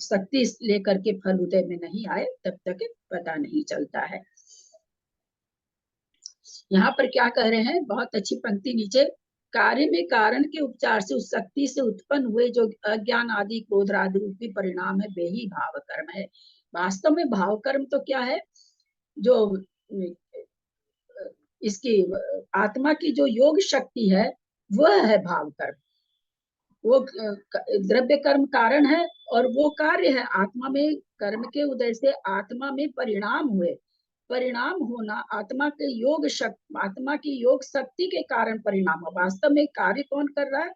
शक्ति लेकर के फल उदय में नहीं आए तब तक पता नहीं चलता है। यहाँ पर क्या कह रहे हैं? बहुत अच्छी पंक्ति नीचे, कार्य में कारण के उपचार से उस शक्ति से उत्पन्न हुए जो अज्ञान आदि क्रोध आदि रूपी परिणाम है वे ही भाव कर्म है। वास्तव में भाव कर्म तो क्या है? जो इसकी आत्मा की जो योग शक्ति है वह है भाव कर्म। वो द्रव्य कर्म कारण है और वो कार्य है। आत्मा में कर्म के उदय से आत्मा में परिणाम हुए, परिणाम होना आत्मा के योग शक्ति, आत्मा की योग शक्ति के कारण परिणाम है। वास्तव में कार्य कौन कर रहा है?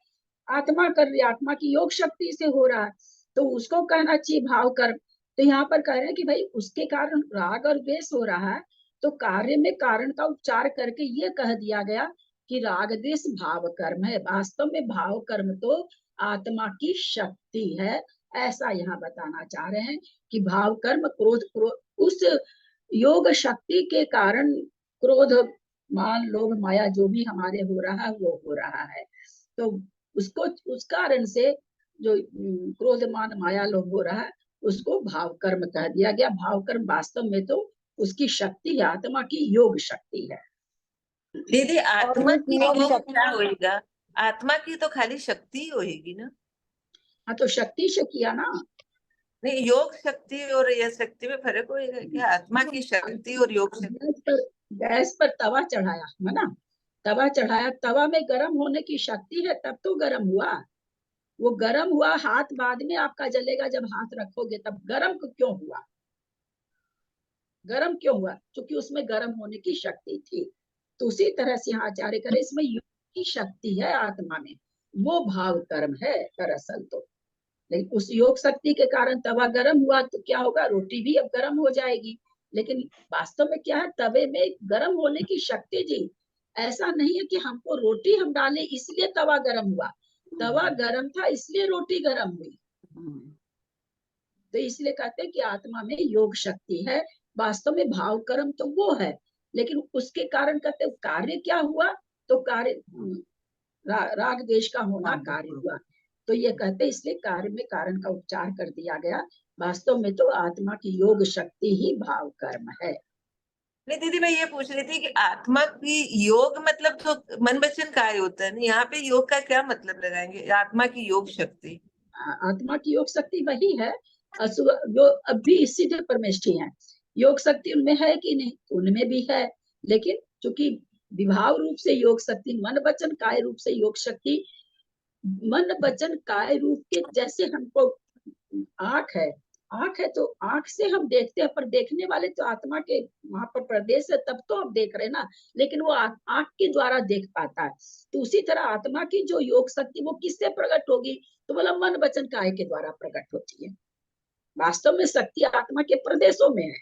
आत्मा कर रही है, आत्मा की योग शक्ति से हो रहा है, तो उसको कहना चाहिए भाव कर्म। तो यहाँ पर कह रहे हैं कि भाई उसके कारण राग और द्वेष हो रहा है, तो कार्य में कारण का उपचार करके ये कह दिया गया कि राग द्वेष भाव कर्म है। वास्तव में भाव कर्म तो आत्मा की शक्ति है, ऐसा यहाँ बताना चाह रहे हैं कि भाव कर्म क्रोध उस योग शक्ति के कारण क्रोध मान लोभ माया जो भी हमारे हो रहा है वो हो रहा है। तो उसको उस कारण से जो क्रोध मान माया लोभ हो रहा है उसको भाव कर्म कह दिया गया। भाव कर्म वास्तव में तो उसकी शक्ति है, आत्मा की योग शक्ति है। दीदी और आत्मा उस की योग योग शक्ति क्या होएगा? आत्मा की तो खाली शक्ति ही होएगी ना? हाँ तो शक्ति से किया ना। नहीं, योग शक्ति और यह शक्ति में फर्क होएगा क्या? आत्मा की शक्ति और योग शक्ति। गैस पर तवा चढ़ाया है ना, तवा चढ़ाया, तवा में गर्म होने की शक्ति है तब तो गर्म हुआ। वो गर्म हुआ, हाथ बाद में आपका जलेगा जब हाथ रखोगे, तब गर्म क्यों हुआ? गर्म क्यों हुआ? क्योंकि उसमें गर्म होने की शक्ति थी। तो उसी तरह से यहाँ आचार्य करे, इसमें योग की शक्ति है आत्मा में, वो भाव कर्म है दरअसल तो। लेकिन उस योग शक्ति के कारण तवा गर्म हुआ तो क्या होगा? रोटी भी अब गर्म हो जाएगी। लेकिन वास्तव में क्या है? तवे में गर्म होने की शक्ति जी। ऐसा नहीं है कि हमको रोटी हम डाले इसलिए तवा गर्म हुआ, तवा गर्म था इसलिए रोटी गर्म हुई। तो इसलिए कहते हैं कि आत्मा में योग शक्ति है। वास्तव में भाव कर्म तो वो है, लेकिन उसके कारण कहते हैं कार्य क्या हुआ? तो कार्य राग देश का होना कार्य हुआ। तो ये कहते हैं इसलिए कार्य में कारण का उपचार कर दिया गया। वास्तव में तो आत्मा की योग शक्ति ही भाव कर्म है। नहीं दीदी, मैं ये पूछ रही थी कि आत्मा की योग मतलब तो मन वचन काय होता है ना, यहाँ पे योग का क्या मतलब लगाएंगे? आत्मा की योग शक्ति, आत्मा की योग शक्ति वही है जो अभी सिद्ध परमेष्ठी है। योग शक्ति उनमें है कि नहीं? उनमें भी है, लेकिन चूंकि विभाव रूप से योग शक्ति, मन वचन काय रूप से योग शक्ति, मन वचन काय रूप के जैसे हमको आंख है, आंख है तो आंख से हम देखते हैं, पर देखने वाले तो आत्मा के वहां पर प्रदेश है, तब तो हम देख रहे हैं ना, लेकिन वो आंख के द्वारा देख पाता है। तो उसी तरह आत्मा की जो योग शक्ति वो किससे प्रकट होगी? तो बोला मन वचन काय के द्वारा प्रकट होती है। वास्तव में शक्ति आत्मा के प्रदेशों में है,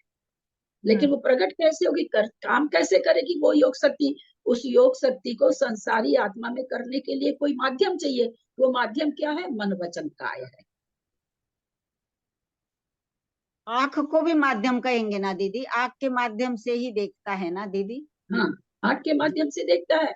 लेकिन वो प्रकट कैसे होगी, काम कैसे करेगी वो योग शक्ति? उस योग शक्ति को संसारी आत्मा में करने के लिए कोई माध्यम चाहिए। वो माध्यम क्या है? मन वचन काय है। आंख को भी माध्यम कहेंगे ना दीदी? आंख के माध्यम से ही देखता है ना दीदी? हाँ, आंख के माध्यम से देखता है।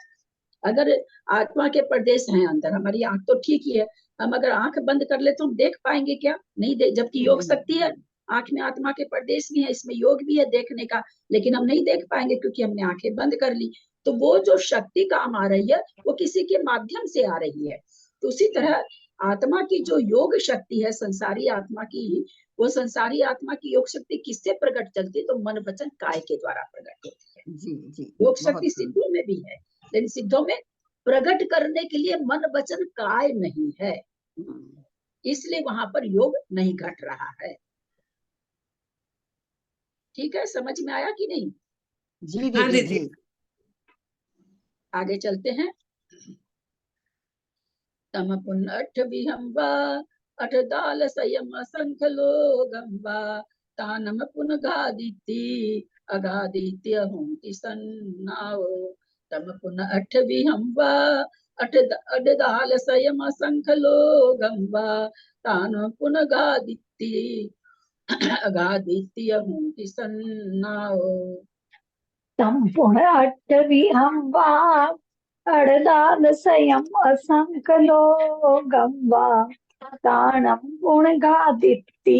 अगर आत्मा के प्रदेश हैं अंदर, हमारी आंख तो ठीक ही है, हम अगर आंख बंद कर ले तो हम देख पाएंगे क्या? नहीं देख, जबकि योग शक्ति है आंख में, आत्मा के प्रदेश भी है, इसमें योग भी है देखने का, लेकिन हम नहीं देख पाएंगे क्योंकि हमने आंखें बंद कर ली। तो वो जो शक्ति काम आ रही है वो किसी के माध्यम से आ रही है। तो उसी तरह आत्मा की जो योग शक्ति है संसारी आत्मा की, वो संसारी आत्मा की योग शक्ति किससे प्रकट चलती है? तो मन वचन काय के द्वारा प्रकट होती है। जी जी, योग शक्ति सिद्धों में भी है, लेकिन सिद्धों में प्रकट करने के लिए मन वचन काय नहीं है, इसलिए वहां पर योग नहीं घट रहा है। ठीक है, समझ में आया कि नहीं? जी हाँ दीदी दीदी। जी। आगे चलते हैं। तम पुन अठ विहंबा अठ दाल संयम असंख लोगंबा तानम पुन गादिति अगादित्य होंति सन्नाओ। तम पुन अठ विहंबा अठ दाल संयम असंख लोगंबा तानम पुन गादिति अगादित्य होंति सन्नाओ। तम पुण अट्टविहंवा अड़दाल संयम असंख लोगंबा ताणम गुणगादित्ति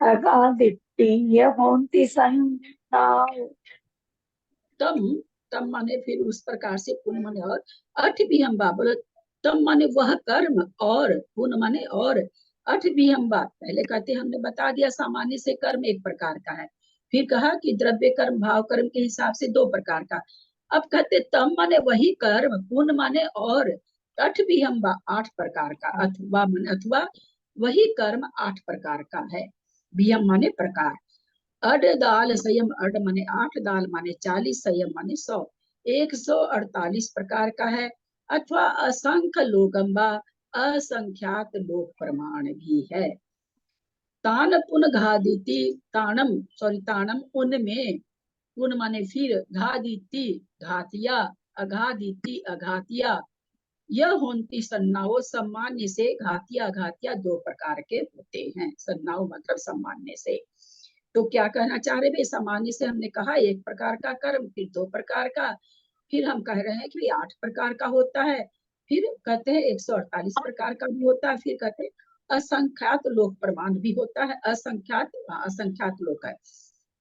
अगादित्ति यहोन्ति सन्नाओ। तम, तम माने फिर उस प्रकार से, पुन माने और, अठ विहंबा बोलो, तम माने वह कर्म, और पुन माने और, अठ विहंबा पहले कहते हमने बता दिया सामान्य से कर्म एक प्रकार का है, फिर कहा कि द्रव्य कर्म भाव कर्म के हिसाब से दो प्रकार का। अब कहते तम माने वही कर्म, पुन माने और, अठ विहंबा आठ प्रकार का, अथवा माने अथवा वही कर्म आठ प्रकार का है। विहम माने प्रकार, अड दाल संयम, अड माने आठ, दाल माने 40, संयम माने 100, 148 प्रकार का है। अथवा असंख्य लोगंबा, असंख्यात लोक प्रमाण भी है। तान पुन घादिति, तानम सॉरी तानम उनमें, पुन माने फिर, घादिति घातिया, अघादिति अघातिया, यह होंती सन्नाओ, सम्मान्य से, घातिया घातिया दो प्रकार के होते हैं। सन्नाओ मतलब सम्मान्य से। तो क्या कहना चाह रहे भाई? सामान्य से हमने कहा एक प्रकार का कर्म, फिर दो प्रकार का, फिर हम कह रहे हैं कि 8 प्रकार का होता है, फिर कहते हैं 148 प्रकार का भी होता है, फिर कहते हैं असंख्यात लोक प्रमाण भी होता है। असंख्यात लोक है,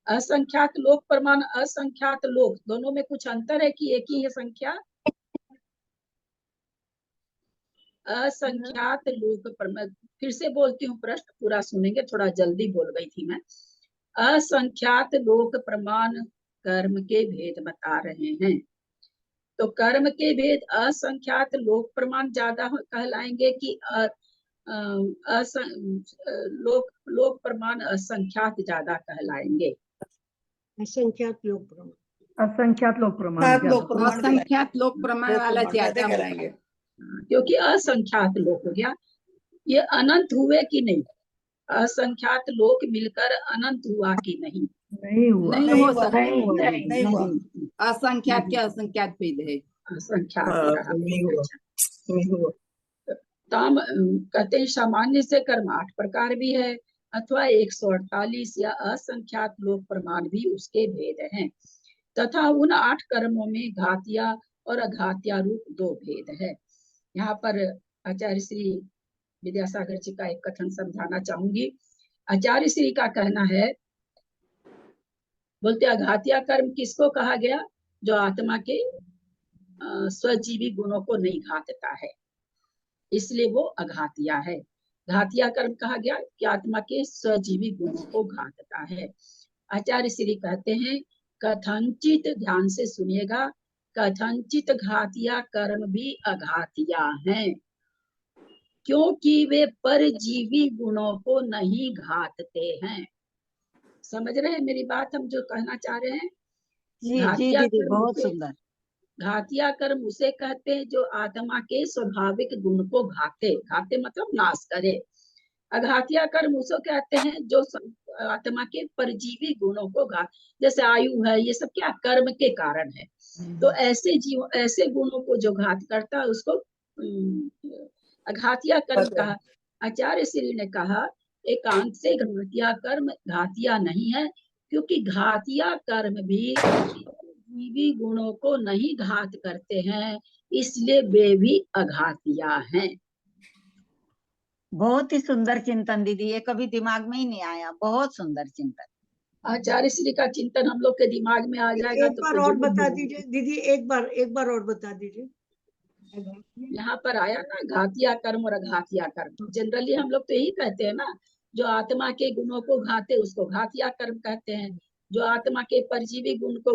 असंख्यात लोक प्रमाण, असंख्यात लोक दोनों में कुछ अंतर है कि एक ही है संख्या? असंख्यात लोक प्रमाण, फिर से बोलती हूँ, प्रश्न पूरा सुनेंगे, थोड़ा जल्दी बोल गई थी मैं। असंख्यात लोक प्रमाण कर्म के भेद बता रहे हैं, तो कर्म के भेद असंख्यात लोक प्रमाण ज्यादा कहलाएंगे कि लोक प्रमाण असंख्यात ज्यादा कहलाएंगे? असंख्यात लोक प्रमाण, असंख्यात लोक प्रमाण सात ज्यादा। लोक प्रमाण असंख्यात लोक प्रमाण वाला ज्यादा कराएंगे। क्योंकि असंख्यात लोक हो गया, ये अनंत हुए कि नहीं? असंख्यात लोक मिलकर अनंत हुआ कि नहीं? नहीं हुआ, नहीं नहीं हुआ, हो सकता, नहीं, नहीं नहीं, नहीं हुआ। असंख्यात के असंख्यात भेद है। असंख्यात हाँ, कहा। नहीं हुआ, नहीं हुआ। ताम कहते हैं सामान्य से कर्म 8 प्रकार भी है, अथवा 148 या असंख्यात लोक प्रमाण भी उसके भेद हैं, तथा उन 8 कर्मों में घातिया और अघातिया रूप 2 भेद है। यहाँ पर आचार्य श्री विद्यासागर जी का एक कथन समझाना चाहूंगी। आचार्य श्री का कहना है, बोलते अघातिया कर्म किसको कहा गया? जो आत्मा के स्वजीवी गुणों को नहीं घातता है, इसलिए वो अघातिया है। घातिया कर्म कहा गया कि आत्मा के स्वजीवी गुणों को घातता है। आचार्य श्री कहते हैं, कथनचित, ध्यान से सुनिएगा, कथनचित घातिया कर्म भी अघातिया हैं, क्योंकि वे परजीवी गुणों को नहीं घातते हैं। समझ रहे हैं मेरी बात, हम जो कहना चाह रहे हैं? जी दीदी, बहुत सुंदर। घातिया कर्म उसे कहते हैं जो आत्मा के स्वाभाविक गुण को घाते, घाते मतलब नाश करे। अघातिया कर्म उसे कहते हैं जो आत्मा के परजीवी गुणों को घात, जैसे आयु है, ये सब क्या कर्म के कारण है। तो ऐसे जीव, ऐसे गुणों को जो घात करता है उसको अघातिया कर्म कहा। आचार्य श्री ने कहा, एकांत से घातिया कर्म घातिया नहीं है, क्योंकि घातिया कर्म भी जीवी गुणों को नहीं घात करते हैं, इसलिए वे भी अघातिया हैं। बहुत ही सुंदर चिंतन दीदी, ये कभी दिमाग में ही नहीं आया, बहुत सुंदर चिंतन। आचार्य श्री का चिंतन हम लोग के दिमाग में आ जाएगा एक तो बार और बता दीजिए दीदी, एक बार और बता दीजिए। यहाँ पर आया ना घातिया कर्म और अघातिया कर्म, जनरली हम लोग तो यही कहते हैं ना, जो आत्मा के गुणों को घाते उसको घातिया कर्म कहते हैं, जो आत्मा के परजीवी गुण को,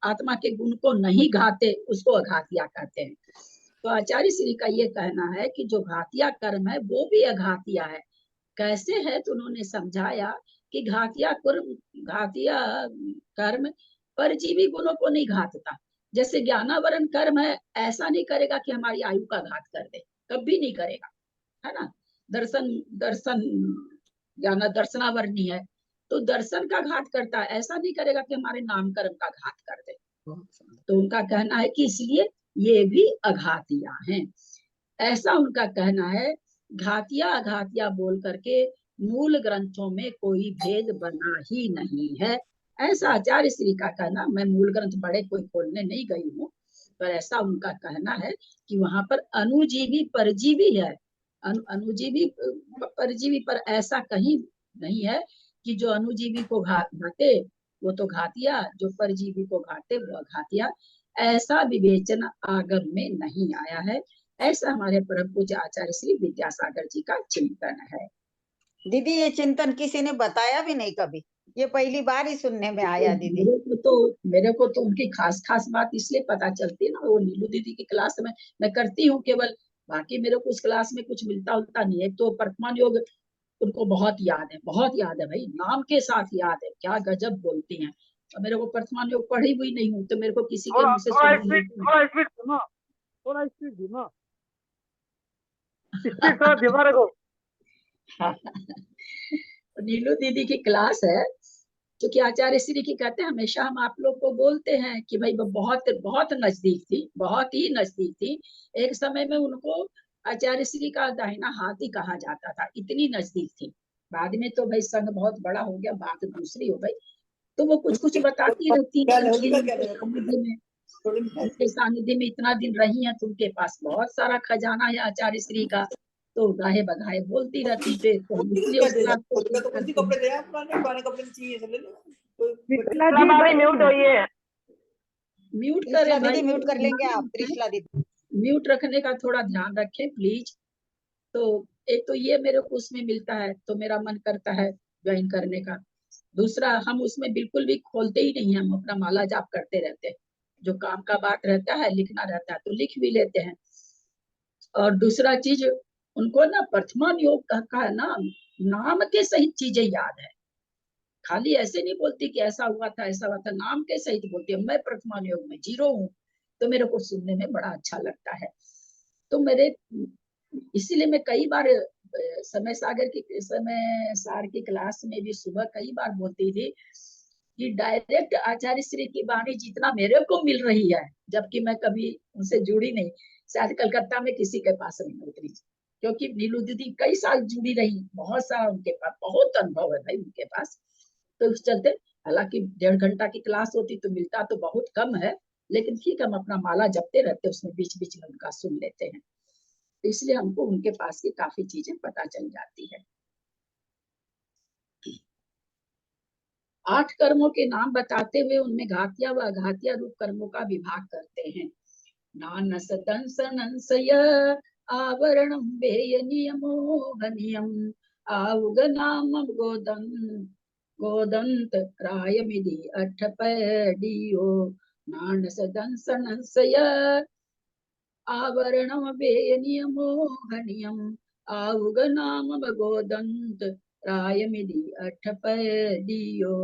आत्मा के गुण को नहीं घाते उसको अघातिया कहते हैं। तो आचार्य श्री का ये कहना है कि जो घातिया कर्म है वो भी अघातिया है। कैसे है? तो उन्होंने समझाया कि घातिया कर्म परजीवी गुणों को नहीं घातता। जैसे ज्ञानावरण कर्म है, ऐसा नहीं करेगा कि हमारी आयु का घात कर दे, कभी नहीं करेगा, है ना। दर्शन ज्ञान दर्शनावरणी है, तो दर्शन का घात करता है, ऐसा नहीं करेगा कि हमारे नाम कर्म का घात कर दे। तो उनका कहना है कि इसलिए ये भी अघातिया हैं, ऐसा उनका कहना है। घातिया अघातिया बोल करके मूल ग्रंथों में कोई भेद बना ही नहीं है, ऐसा आचार्य श्री का कहना। मैं मूल ग्रंथ बड़े कोई खोलने नहीं गई हूँ, पर ऐसा उनका कहना है कि वहां पर अनुजीवी परजीवी है, अनुजीवी परजीवी, पर ऐसा कहीं नहीं है कि जो अनुजीवी को घाते वो तो घातिया, जो परजीवी को घाते वो अघातिया, ऐसा विवेचन आगम में नहीं आया है। ऐसा हमारे परम पूज्य आचार्य श्री विद्यासागर जी का चिंतन है। दीदी ये चिंतन किसी ने बताया भी नहीं कभी, ये पहली बार ही सुनने में आया दीदी। मेरे को तो उनकी खास खास बात इसलिए पता चलती है ना, वो नीलू दीदी की क्लास में मैं करती हूँ केवल, बाकी मेरे को उस क्लास में कुछ मिलता उलता नहीं है। तो वर्तमान योग उनको बहुत याद है, बहुत याद है भाई, नाम के साथ याद है, क्या गजब बोलती हैं। और मेरे को वर्तमान योग पढ़ी हुई नहीं हूँ, तो मेरे को किसी के मुंह से नीलू दीदी की क्लास है, क्योंकि आचार्य श्री की कहते हैं, हमेशा हम आप लोग को बोलते हैं कि भाई वो बहुत बहुत नजदीक थी, बहुत ही नजदीक थी। एक समय में उनको आचार्य श्री का दाहिना हाथ ही कहा जाता था, इतनी नजदीक थी। बाद में तो भाई संग बहुत बड़ा हो गया, बात दूसरी हो गई। तो वो कुछ कुछ बताती रहती है उनके सानिध्य में इतना दिन रही है तो उनके पास बहुत सारा खजाना है आचार्य श्री का, तो गाहे बगाहे बोलती रहती थे, तो हम इसलिए उस क्लास को करते हैं। विमला जी म्यूट होइए। म्यूट त्रिशला करे भाई, दीदी म्यूट कर लेंगे आप, त्रिशला दीदी। म्यूट रखने का थोड़ा ध्यान रखें प्लीज। तो एक तो ये मेरे को उसमें मिलता है तो मेरा मन करता है ज्वाइन करने का। दूसरा, हम उसमें बिल्कुल भी खोलते ही नहीं, हम अपना माला जाप करते रहते हैं। जो काम का बात रहता है, लिखना रहता है तो लिख भी लेते हैं। और दूसरा चीज, उनको ना प्रथमान योग का नाम के सहित चीजें याद है। खाली ऐसे नहीं बोलती कि ऐसा हुआ था ऐसा हुआ था, नाम के सहित बोलती है। मैं प्रथमान योग में 0 हूँ, तो मेरे को सुनने में बड़ा अच्छा लगता है। तो मेरे इसीलिए मैं कई बार समय सार की क्लास में भी सुबह कई बार बोलती थी कि डायरेक्ट आचार्य श्री की वाणी जितना मेरे को मिल रही है, जबकि मैं कभी उनसे जुड़ी नहीं, शायद कलकत्ता में किसी के पास नहीं उतरी, क्योंकि नीलू दीदी कई साल जुड़ी रही, बहुत सारा उनके पास बहुत अनुभव है भाई उनके पास। तो उस चलते, हालांकि 1.5 घंटा की क्लास होती तो मिलता तो बहुत कम है, लेकिन ठीक हम अपना माला जपते रहते, उसमें बीच बीच में उनका सुन लेते हैं, तो इसलिए हमको उनके पास की काफी चीजें पता चल जाती है। 8 कर्मों के नाम बताते हुए उनमें घातिया व अघातिया रूप कर्मों का विभाग करते हैं। नानस दंस नंसय आवरणं वेयनियमोहनियम आउग नाम गोदंत रायमिदि अठपैडियो। नानस दंस नंसय आवरणं वेयनियमोहनियम आउग नाम गोदंत रायमिदि अठपैडियो।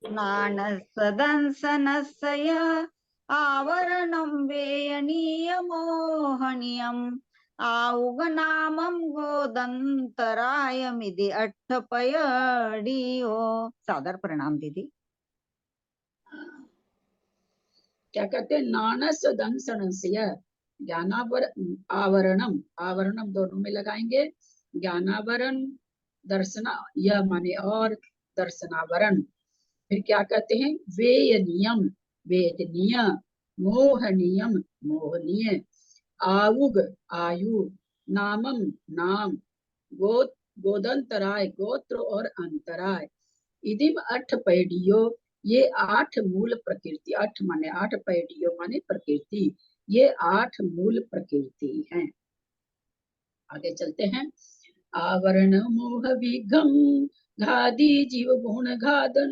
नानसदंसनस्य आवरणं वेयनीयमोहनीयम् आउगनामं गोदंतरायमिति अट्ठपयडियो। सादर प्रणाम दीदी। क्या कहते हैं? नानस दंसनस्य आवरणम, आवरणम दोनों में लगाएंगे। ज्ञानावरण दर्शना, यह माने और दर्शनावरण। फिर क्या कहते हैं? वेयनियम, वेदनीय, मोहनियम, मोहनीय, आउग, आयु, नामम, नाम, गोदंतराय, गोत्र और अंतराय, इदिम 8 पैडियो, ये 8 मूल प्रकृति, 8 माने 8 पैडियो माने प्रकृति, ये 8 मूल प्रकृति हैं। आगे चलते हैं। आवरण मोह विगम घादी जीव गुण घादन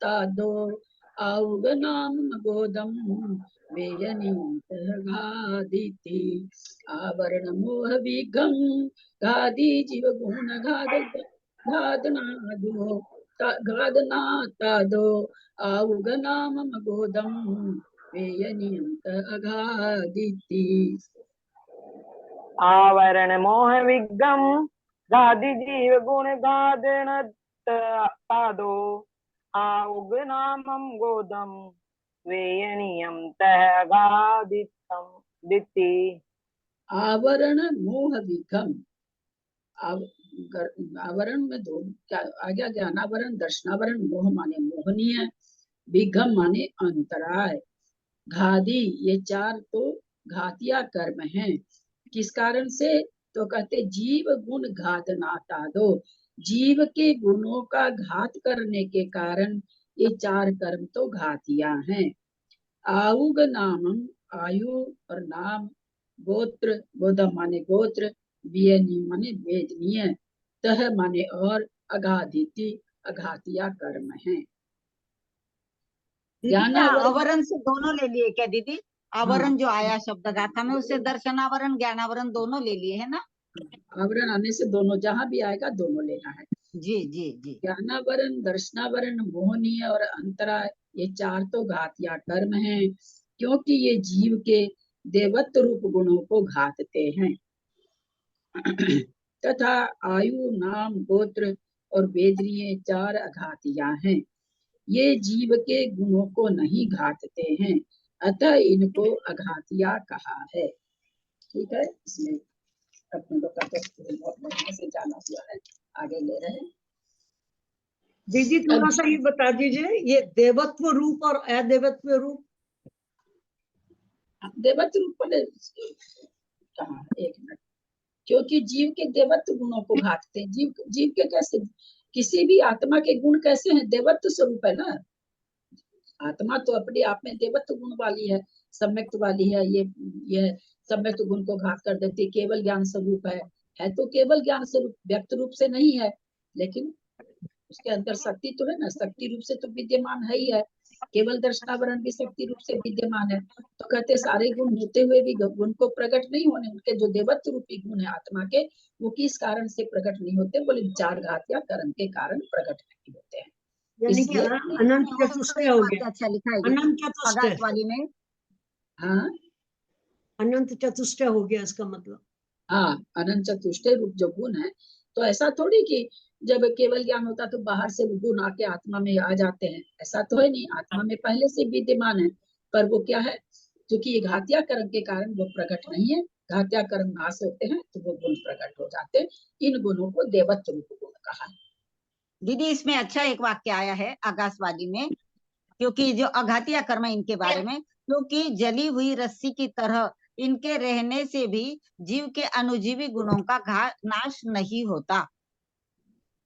तादो आउग नाम गोदम वेयनीति। आवरण मोह विगम घादी जीव गुण घादना तादो आउग नाम गोदम वेयनीत अघादिति। आवरण मोह विगम गादि जीव गुण गादन तादो आउग नामम गोदम वेयनियम तगादितम दिति। आवरण मोह विगम, आवरण में दो क्या आ गया? ज्ञानावरण, दर्शनावरण। मोह माने मोहनीय, विगम माने अंतराय, घादी, ये 4 तो घातिया कर्म हैं। किस कारण से? तो कहते जीव गुण घातनाता दो, जीव के गुणों का घात करने के कारण ये 4 कर्म तो घातिया हैं। आउग नामम, आयु और नाम, गोत्र, गोदम माने गोत्र, वियनी माने वेदनीय, तह माने और, अघादिति अघातिया कर्म है। आवरण से दोनों ले लिए क्या दीदी? आवरण जो आया शब्द गाथा में, उससे दर्शनावरण ज्ञानावरण दोनों ले लिए है ना? आवरण आने से दोनों, जहां भी आएगा दोनों लेना है। जी जी जी। ज्ञानावरण, दर्शनावरण, मोहनीय और अंतराय, ये 4 तो घातिया कर्म हैं, क्योंकि ये जीव के देवत्व रूप गुणों को घातते हैं। तथा आयु, नाम, गोत्र और वेदनीय 4 अघातिया हैं। ये जीव के गुणों को नहीं घातते हैं, अतः इनको अघातिया कहा है। ठीक है, इसमें अपने लोग का बहुत बढ़िया से जाना हुआ है, आगे ले रहे हैं। दीदी थोड़ा सा ये बता दीजिए, ये देवत्व रूप और अदेवत्व रूप। देवत्व रूप में कहाँ, एक मिनट, क्योंकि जीव के देवत्व गुणों को घाटते हैं। जीव जीव के कैसे, किसी भी आत्मा के गुण कैसे हैं, देवत्व स्वरूप है ना। आत्मा तो अपने आप में देवत्व गुण वाली है, सम्यक्त वाली है। ये सम्यक्त गुण को घात कर देती है। केवल ज्ञान स्वरूप है तो केवल ज्ञान स्वरूप, व्यक्त रूप से नहीं है, लेकिन उसके अंदर शक्ति तो है ना, शक्ति रूप से तो विद्यमान है ही है। केवल दर्शनावरण भी शक्ति रूप से विद्यमान है। तो कहते सारे गुण होते हुए भी गुण को प्रकट नहीं होने, उनके जो देवत्व रूपी गुण है आत्मा के, वो किस कारण से प्रकट नहीं होते, बोले चार घात या कर्म के कारण प्रकट नहीं होते हैं। यानी कि अनंत चतुष्टय हो गया। अच्छा लिखा है अनंत चतुष्टय, आकाश वाली में। हाँ अनंत चतुष्टय हो गया इसका मतलब। हाँ, अनंत चतुष्टय रूप जो गुण है, तो ऐसा थोड़ी कि जब केवल ज्ञान होता तो बाहर से गुण आके आत्मा में आ जाते हैं, ऐसा तो है नहीं। आत्मा में पहले से विद्यमान है, पर वो क्या है, क्योंकि ये घातिया कर्म के कारण वो प्रकट नहीं है। घातिया कर्म नाश होते हैं तो वो गुण प्रकट हो जाते हैं। इन गुणों को देवत्व रूप गुण कहा। दीदी इसमें अच्छा एक वाक्य आया है आकाशवाणी में, क्योंकि जो अघातिया कर्म है इनके बारे में, क्योंकि जली हुई रस्सी की तरह इनके रहने से भी जीव के अनुजीवी गुणों का नाश नहीं होता।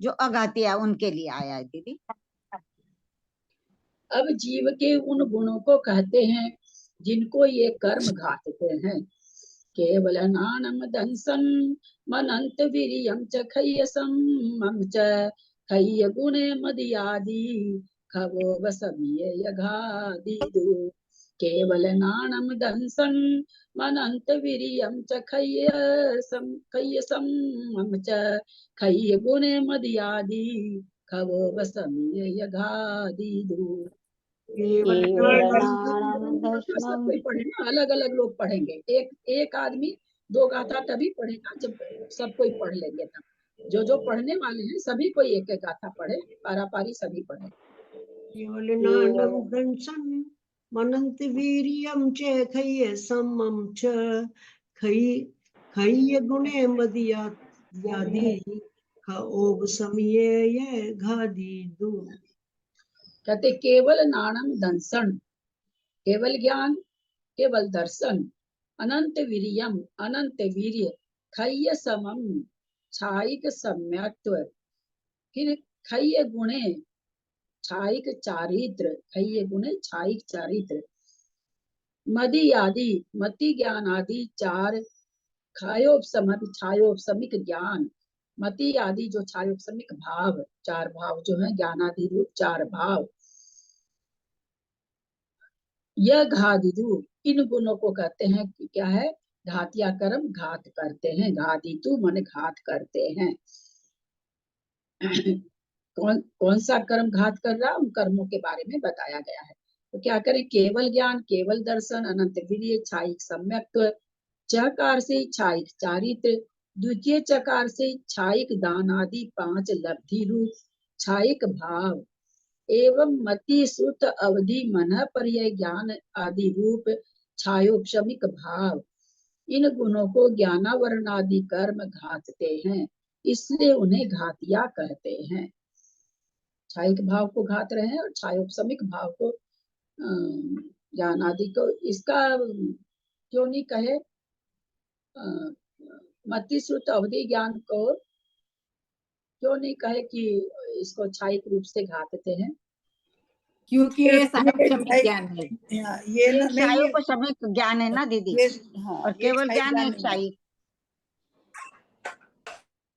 जो अघातिया उनके लिए आया है दीदी। अब जीव के उन गुणों को कहते हैं जिनको ये कर्म घातते हैं। केवल नानम दंसन मनंत वीरियम च खय्यसम मम च खय्य गुणे मदियादि खवो वसमिये यघादिदु। केवल नानम दंसन मनंत वीरियम च खय्यसम मम च खय्य गुणे मदियादि खवो वसमिये यघादिदु। सब कोई पढ़े ना, अलग अलग लोग पढ़ेंगे। एक आदमी दो गाथा तभी पढ़ेगा जब सब कोई पढ़ लेंगे। तब जो पढ़ने वाले हैं सभी कोई एक एक गाथा पढ़े, पारापारी सभी पढ़े। मनंत वीर्यम च खय्यसम च खय्य गुणे मदियादि खवो वसमिये यघादिदु। कहते केवल नाणम दंसन, केवल ज्ञान, केवल दर्शन, अनंत वीरियम, अनंत वीर्य, खय्य समम, छायिक सम्यक्त्व, फिर खय्य गुणे, छायिक चारित्र, खय्य गुणे छायिक चारित्र, मदि आदि, मति ज्ञान आदि चार, छायोपशमिक ज्ञान, मति आदि जो छायोपशमिक भाव, चार भाव जो है ज्ञानादि रूप चार भाव, यह घादिदु, इन गुणों को कहते हैं कि क्या है, घातिया कर्म घात करते हैं। घादितु मन घात करते हैं। कौन सा कर्म घात कर रहा है, उन कर्मों के बारे में बताया गया है। तो क्या करें, केवल ज्ञान, केवल दर्शन, अनंत वीर्य, छायिक सम्यक्त्व, चकार से छायिक चारित्र, द्वितीय चकार से छायिक दान आदि पांच लब्धि रूप छायिक भाव, एवं मति श्रुत अवधि मन पर्याय ज्ञान आदि रूप छायोपशमिक भाव, इन गुणों को ज्ञानावरण आदि कर्म घातते हैं, इसलिए उन्हें घातिया कहते हैं। छायिक भाव को घात रहे हैं और छायोपशमिक भाव को ज्ञान आदि को, इसका क्यों नहीं कहे मति श्रुत अवधि ज्ञान को क्यों नहीं कहे कि इसको छायिक रूप से घातते हैं, क्योंकि ये सायोपशमिक ज्ञान है। ये सायोपशमिक ज्ञान है ना दीदी, और केवल ज्ञान है छायिक।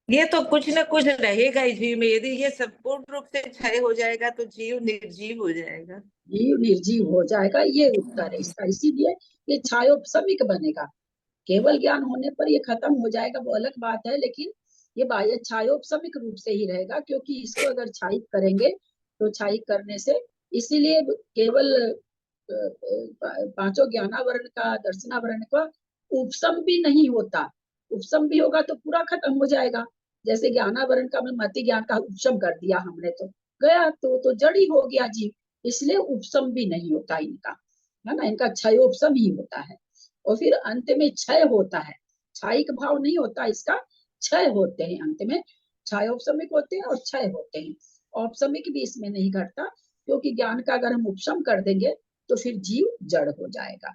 ये तो कुछ न कुछ रहेगा ही जीव में। यदि ये संपूर्ण रूप से क्षय हो जाएगा तो जीव निर्जीव हो जाएगा। जीव निर्जीव हो जाएगा, ये उत्तर है इसका। इसीलिए ये छायोपशमिक बनेगा। केवल ज्ञान होने पर ये खत्म हो जाएगा, वो अलग बात है, लेकिन ये छायोपशमिक रूप से ही रहेगा, क्योंकि इसको अगर छायिक करेंगे तो छायिक करने से, इसीलिए केवल पांचों ज्ञानावरण का, दर्शनावरण का उपशम भी नहीं होता। उपशम भी होगा तो पूरा खत्म हो जाएगा। जैसे ज्ञानावरण का मति ज्ञान का उपशम कर दिया हमने तो गया, तो जड़ ही हो गया जीव, इसलिए उपशम भी नहीं होता इनका, है ना। इनका क्षयोपशम ही होता है, और फिर अंत में क्षय होता है। छायिक भाव नहीं होता इसका, क्षय होते हैं अंत में, छायोपशमिक होते हैं और क्षय होते हैं। औपसमिक भी इसमें नहीं घटता, क्योंकि ज्ञान का अगर हम उपशम कर देंगे तो फिर जीव जड़ हो जाएगा।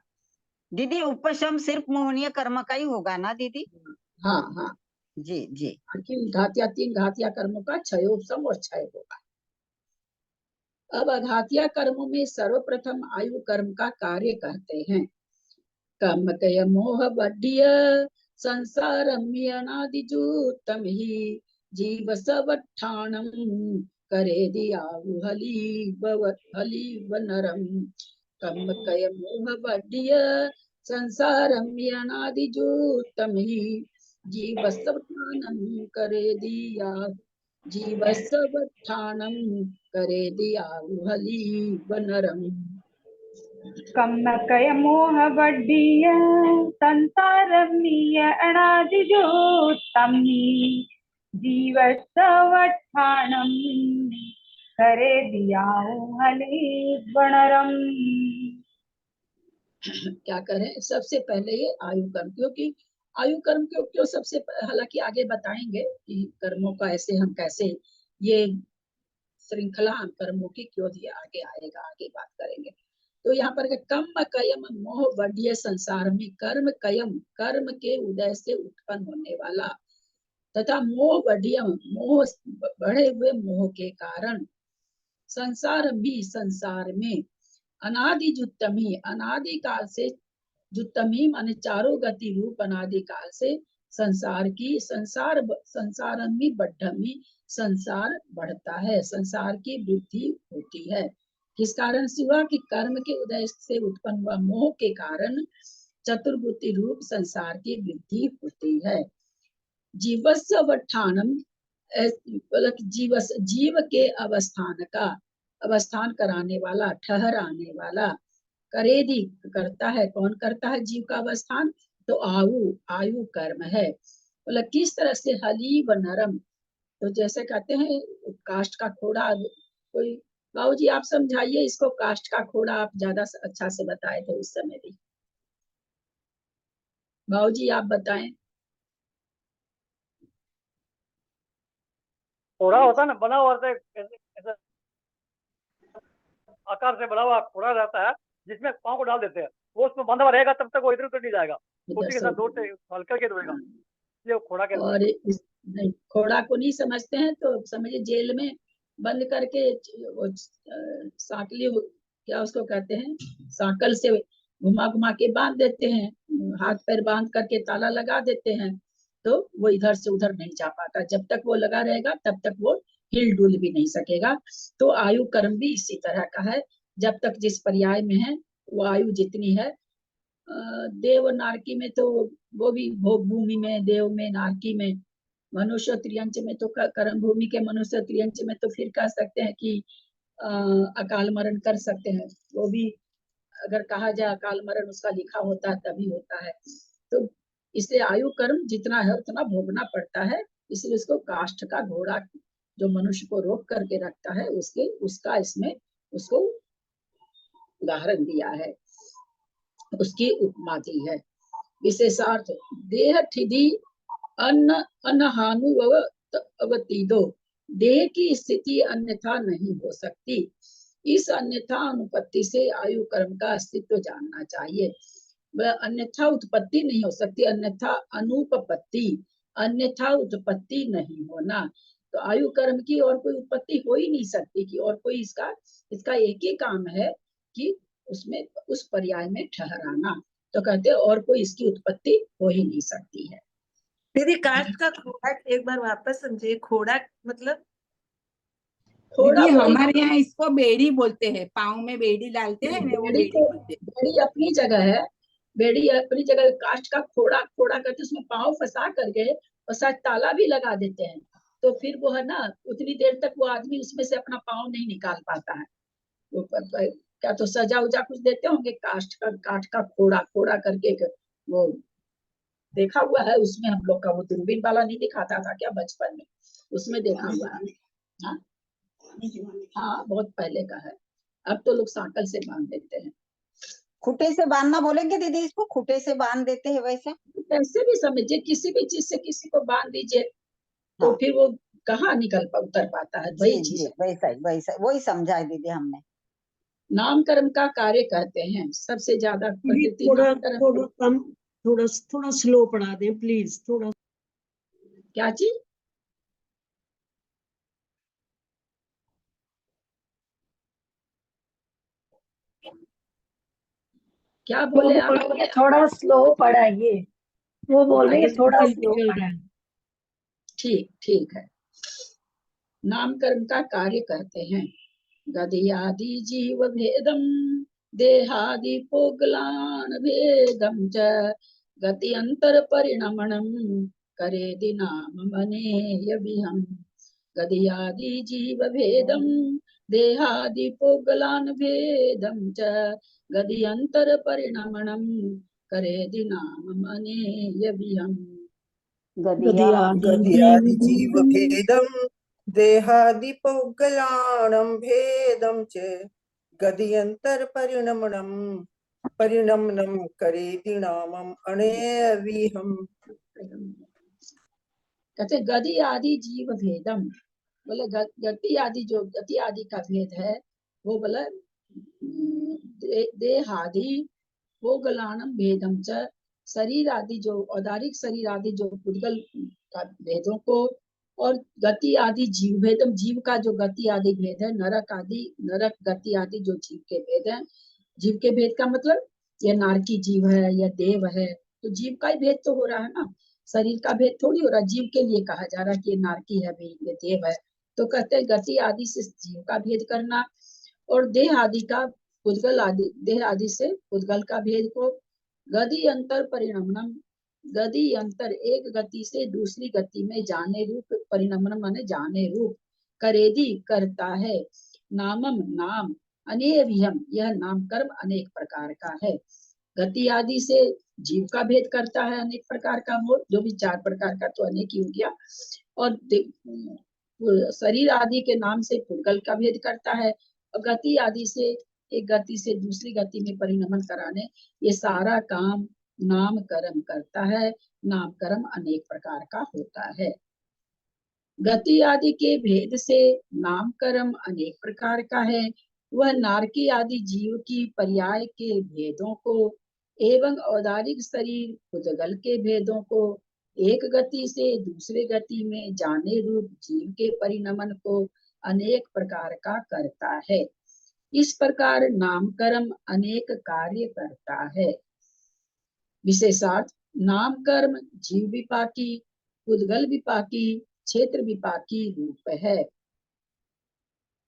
दीदी उपशम सिर्फ मोहनीय कर्म का ही होगा ना दीदी? हाँ हाँ, जी जी। तीन घातिया कर्मों का क्षयोपशम और क्षय होगा। अब अघातिया कर्मों में सर्वप्रथम आयु कर्म का कार्य करते हैं। कम कय मोह बड्डिय संसारम्यनादिजूतम ही जीव सवठाणम करे दियाहु हली वनरम। कम कय मोह बड्डिय संसारम्यनादिजूतम ही जीव सवठाणम करे दियाहु जीवस्वत्थानं करे दियाहु हली वनरम। कम्मकय मोह बड्डीय संसारमीय अनादिजोत्तमी जीवस्वठाणम करे दियाहु हली वनरम। क्या करें, सबसे पहले ये आयु कर्म, क्योंकि आयु कर्म क्यों सबसे, हालांकि आगे बताएंगे कि कर्मों का ऐसे हम कैसे ये श्रृंखला कर्मों की क्यों दिया, आगे आएगा, आगे बात करेंगे। तो यहाँ पर कम कयम मोह बढ़िया संसार में, कर्म कयम कर्म के उदय से उत्पन्न होने वाला, तथा मोह बढ़िया मोह बढ़े हुए मोह के कारण संसार भी संसार में अनादि जुत्तमी अनादि काल से जुत्तमी माने चारों गति रूप अनादि काल से संसार की संसारमी बढ़मी संसार बढ़ता है, संसार की वृद्धि होती है। किस कारण से हुआ कि कर्म के उदय से उत्पन्न हुआ मोह के कारण चतुर्गुति रूप संसार की वृद्धि होती है। जीवस्य अवस्थानम, जीव के अवस्थान कराने वाला, ठहराने वाला, करेदी करता है, कौन करता है जीव का अवस्थान, तो आयु कर्म है। मतलब किस तरह से हली व नरम, तो जैसे कहते हैं काष्ठ का घोड़ा, कोई बाबू जी आप समझाइए इसको, काष्ठ का घोड़ा आप ज्यादा अच्छा से बताए थे उस समय भी, बाबू जी आप बताएं। घोड़ा होता है ना, बना हुआ ऐसा आकार से बना हुआ घोड़ा रहता है, जिसमें पाँव को डाल देते हैं, वो उसमें बंधा हुआ रहेगा तब तक वो इधर उधर नहीं जाएगा, छोटी के साथ जोर से हल्का के दौड़ेगा, ये घोड़ा कहते हैं। और नहीं, घोड़ा को नहीं समझते हैं तो समझिए जेल में बंद करके वो साकली, क्या उसको कहते हैं, साकल से घुमा घुमा के बांध देते हैं, हाथ पैर बांध करके ताला लगा देते हैं, तो वो इधर से उधर नहीं जा पाता, जब तक वो लगा रहेगा तब तक वो हिल डुल भी नहीं सकेगा। तो आयु कर्म भी इसी तरह का है, जब तक जिस पर्याय में है वो आयु जितनी है, देव नारकी में तो वो भी भोग भूमि में, देव में, नारकी में, मनुष्य त्रियंच में तो कर्म भूमि के मनुष्य त्रियंच में तो फिर कह सकते हैं कि अकाल मरण कर सकते हैं, वो भी अगर कहा जाए अकाल मरण उसका लिखा होता है तभी होता है। तो इसलिए आयु कर्म जितना है उतना भोगना पड़ता है, इसलिए उसको काष्ठ का घोड़ा जो मनुष्य को रोक करके रखता है उसका इसमें उसको उदाहरण दिया है, उसकी उपमा दी है। विशेषार्थ देह ठिधि अवतीदो, देह की स्थिति अन्यथा नहीं हो सकती, इस अन्यथा अनुपत्ति से आयु कर्म का अस्तित्व जानना चाहिए। वह अन्यथा उत्पत्ति नहीं हो सकती, अन्यथा अनुपपत्ति, अन्यथा उत्पत्ति नहीं होना, तो आयु कर्म की और कोई उत्पत्ति हो ही नहीं सकती कि और कोई इसका एक ही काम है कि उसमें उस पर्याय में ठहराना, तो कहते और कोई इसकी उत्पत्ति हो ही नहीं सकती है। दीदी काष्ठ का घोड़ा एक बार वापस समझिए, घोड़ा मतलब दीदी हमारे यहाँ इसको बेड़ी बोलते हैं, पाँव में बेड़ी डालते हैं ना, वो बेड़ी बोलते हैं। बेड़ी अपनी जगह है, बेड़ी अपनी जगह, काष्ठ का घोड़ा करते उसमें पाँव फंसा करके और साथ ताला भी लगा देते हैं, तो फिर वो है ना उतनी देर तक वो आदमी उसमें से अपना पाँव नहीं निकाल पाता है। वो क्या तो सजा उजा कुछ देते होंगे, काठ का फोड़ा करके वो देखा हुआ है, उसमें हम लोग का वो दूरबीन वाला नहीं दिखाता था क्या बचपन में, उसमें देखा हुआ है। हाँ बहुत पहले का है, अब तो लोग साकल से बांध देते हैं। खुटे से बांधना बोलेंगे दीदी इसको, खुटे से बांध देते हैं वैसे, कैसे भी समझिए, किसी भी चीज से किसी को बांध दीजिए तो फिर वो कहाँ निकल उतर पाता है, जी वही जी चीज है। वैसा वही समझा है दीदी हमने। नाम कर्म का कार्य करते हैं सबसे ज्यादा दीदी प्रकृति थोड़ा नाम कर्म। थोड़ा कम, थोड़ा स्लो पढ़ा दें प्लीज, थोड़ा। क्या चीज? क्या वो बोले आप? बोल रहे हैं थोड़ा स्लो पढ़ाइए, वो बोल रही है आगे थोड़ा जल्दी स्लो चल रहा पढ़ाइए। है। ठीक है। नाम कर्म का कार्य करते हैं। गदयादि जीव भेदम देहादि पोगलान भेदम च गति अंतर परिणमनम करे नाम मने विहम। गदयादि जीव भेदम देहादि पोगलान भेदम च गति अंतर परिणमनम करे नाम मने विहम। गदयादि जीव भेदं देहादिपौगलाणं भेदं च गदयन्तर परिणमनं करेति नामम् अनेविहम्। कहते गति आदि जीव भेदम, बोले गति आदि, जो गति आदि का भेद है वो बोले देहादि पोगलानम भेदम च, शरीर आदि जो औदारिक शरीर आदि जो पुद्गल का भेदों को, और गति आदि जीव भेदम, जीव का जो गति आदि भेद है, नरक गति आदि जो जीव के भेद है। जीव के भेद का मतलब ये नारकी जीव है या देव है, तो जीव का ही भेद तो हो रहा है ना, शरीर का भेद थोड़ी हो रहा। जीव के लिए कहा जा रहा है कि ये नारकी है भाई, ये देव है। तो कहते हैं गति आदि से जीव का भेद करना, और देह आदि का पुद्गल आदि, देह आदि से पुद्गल का भेद को गति अंतर परिणमनम, गति अंतर एक गति से दूसरी गति में जाने रूप, परिणमन माने जाने रूप, करेदी करता है, नामम नाम, अनेवियम यह नाम कर्म अनेक प्रकार का है। गति आदि से जीव का भेद करता है अनेक प्रकार का, जो भी 4 प्रकार का तो अनेक ही हो गया, और शरीर आदि के नाम से पुद्गल का भेद करता है, और गति आदि से एक गति से दूसरी गति में परिणमन कराने, ये सारा काम नाम कर्म करता है। नाम कर्म अनेक प्रकार का होता है। गति आदि के भेद से नाम कर्म अनेक प्रकार का है। वह नारकी आदि जीव की पर्याय के भेदों को एवं औदारिक शरीर पुद्गल के भेदों को एक गति से दूसरे गति में जाने रूप जीव के परिणमन को अनेक प्रकार का करता है। इस प्रकार नाम कर्म अनेक कार्य करता है। विशेषार्थ नाम कर्म जीव विपाकी, पुद्गल विपाकी, क्षेत्र विपाकी रूप है।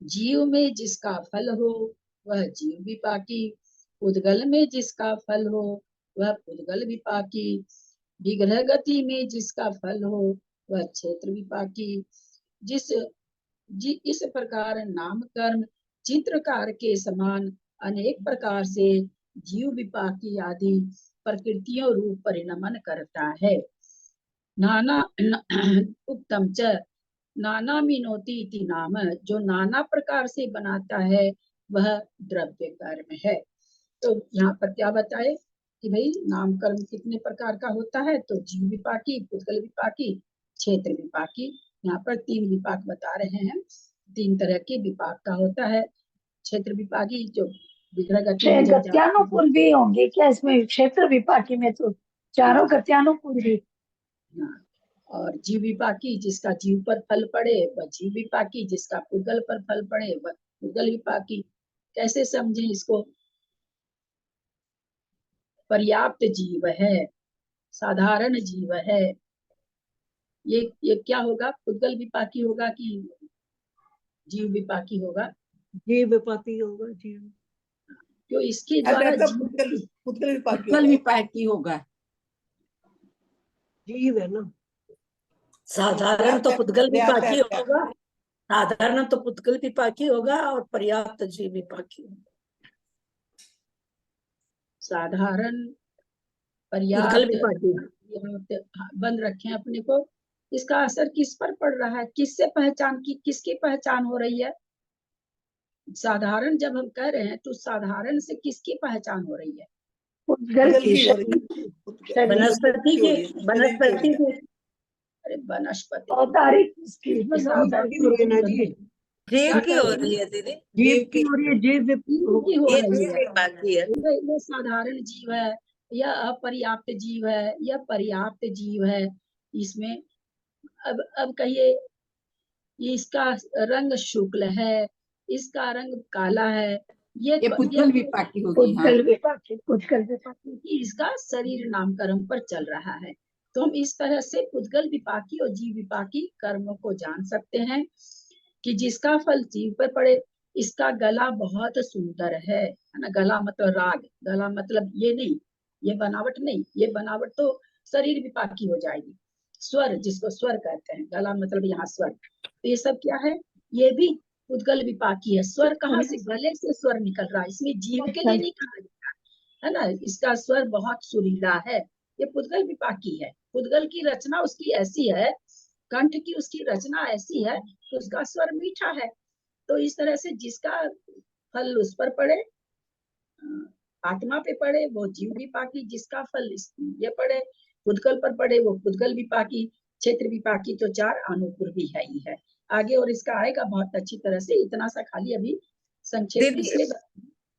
जीव में जिसका फल हो वह जीव विपाकी, पुद्गल में जिसका फल हो वह पुद्गल विपाकी, विग्रह गति में जिसका फल हो वह क्षेत्र विपाकी। इस प्रकार नाम कर्म चित्रकार के समान अनेक प्रकार से जीव विपाकी आदि प्रकृतियों रूप परिणमन करता है। नाना उत्तम च नाना मिनोती इति नाम, जो नाना प्रकार से बनाता है वह द्रव्य कर्म है। तो यहाँ पर क्या बताए कि भाई नाम कर्म कितने प्रकार का होता है, तो जीव विपाकी, पुद्गल विपाकी, क्षेत्र विपाकी। यहाँ पर 3 विपाक बता रहे हैं, 3 तरह के विपाक का होता है। क्षेत्र विपाकी जो विग्रह गति में जब गत्यानुकूल भी होंगे क्या इसमें? क्षेत्र विपाकी में तो चारों गत्यानुकूल भी। और जीव विपाकी जिसका जीव पर फल पड़े वह जीव विपाकी, जिसका पुद्गल पर फल पड़े वह पुद्गल विपाकी। कैसे समझे इसको? पर्याप्त जीव है, साधारण जीव है, ये क्या होगा? पुद्गल विपाकी होगा कि जीव विपाकी होगा? जीव विपाकी होगा। जीव जो इसके द्वारा पुद्गल विपाकी होगा। जीव है ना, साधारण तो पुद्गल विपाकी होगा, साधारण तो पुद्गल विपाकी होगा और पर्याप्त जीव विपाकी होगा। साधारण पुद्गल पर्याप्त विपाकी बंद रखें अपने को। इसका असर किस पर पड़ रहा है? किससे पहचान की, किसकी पहचान हो रही है? साधारण जब हम कह रहे हैं तो साधारण से किसकी पहचान हो रही है? पुद्गल की, वनस्पति की। अरे वनस्पति औदारिक उसकी इसका औदारिक हो रही है ना जी, जीव क्या की कह हो रही रही है? है दीदी, जीव जीव की की, हो रही है, जीव जीव की हो ये रही जीव है। विभाग है। ये साधारण जीव है या अपर्याप्त जीव है या पर्याप्त जीव है। इसमें अब कहिए इसका रंग शुक्ल है, इसका रंग काला है, ये पुद्गल विपाकी होगी। हाँ, पुद्गल विपाकी, पुद्गल विपाकी। कि इसका शरीर नामकरण पर चल रहा है। तो हम इस तरह से पुद्गल विपाकी और जीव विपाकी कर्मों को जान सकते हैं कि जिसका फल जीव पर पड़े, इसका गला बहुत सुंदर है ना। गला मतलब राग, गला मतलब ये नहीं, ये बनावट नहीं, ये बनावट तो शरीर विपाकी हो जाएगी। स्वर, जिसको स्वर कहते हैं, गला मतलब यहाँ स्वर, तो ये सब क्या है, ये भी पुद्गल विपाकी है। स्वर कहाँ से, गले से स्वर निकल रहा है, इसमें जीव के लिए नहीं कहा जाता है ना। इसका स्वर बहुत सुरीला है, ये पुद्गल विपाकी है। पुद्गल की रचना उसकी ऐसी है, कंठ की उसकी रचना ऐसी है कि उसका स्वर मीठा है। तो इस तरह से जिसका फल उस पर पड़े, आत्मा पे पड़े, वो जीव विपाकी, जिसका फल ये पड़े, पुद्गल पर पड़े, वो पुद्गल विपाकी। क्षेत्र विपाकी तो 4 अनुपूर भी है ही है। आगे और इसका आएगा बहुत अच्छी तरह से, इतना सा खाली अभी संक्षेप में दीदी इसलिए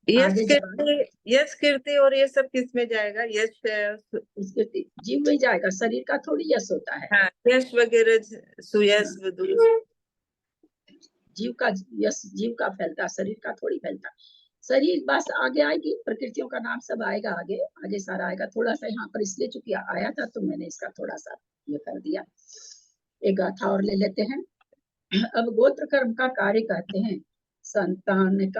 यश आगे कीर्ति, यश कीर्ति और ये सब किस में जाएगा? यश, इसके जीव में जाएगा, शरीर का थोड़ी यश होता है। हाँ, यश वगैरह, सुयश, जीव का यश जीव का फैलता, शरीर का थोड़ी फैलता। शरीर बस आगे आएगी, प्रकृतियों का नाम सब आएगा, आगे आगे सारा आएगा। थोड़ा सा यहाँ पर इसलिए चूंकि आया था तो मैंने इसका थोड़ा सा ये कर दिया। एक गाथा और ले लेते हैं। अब गोत्र कर्म का कार्य कहते हैं। संतान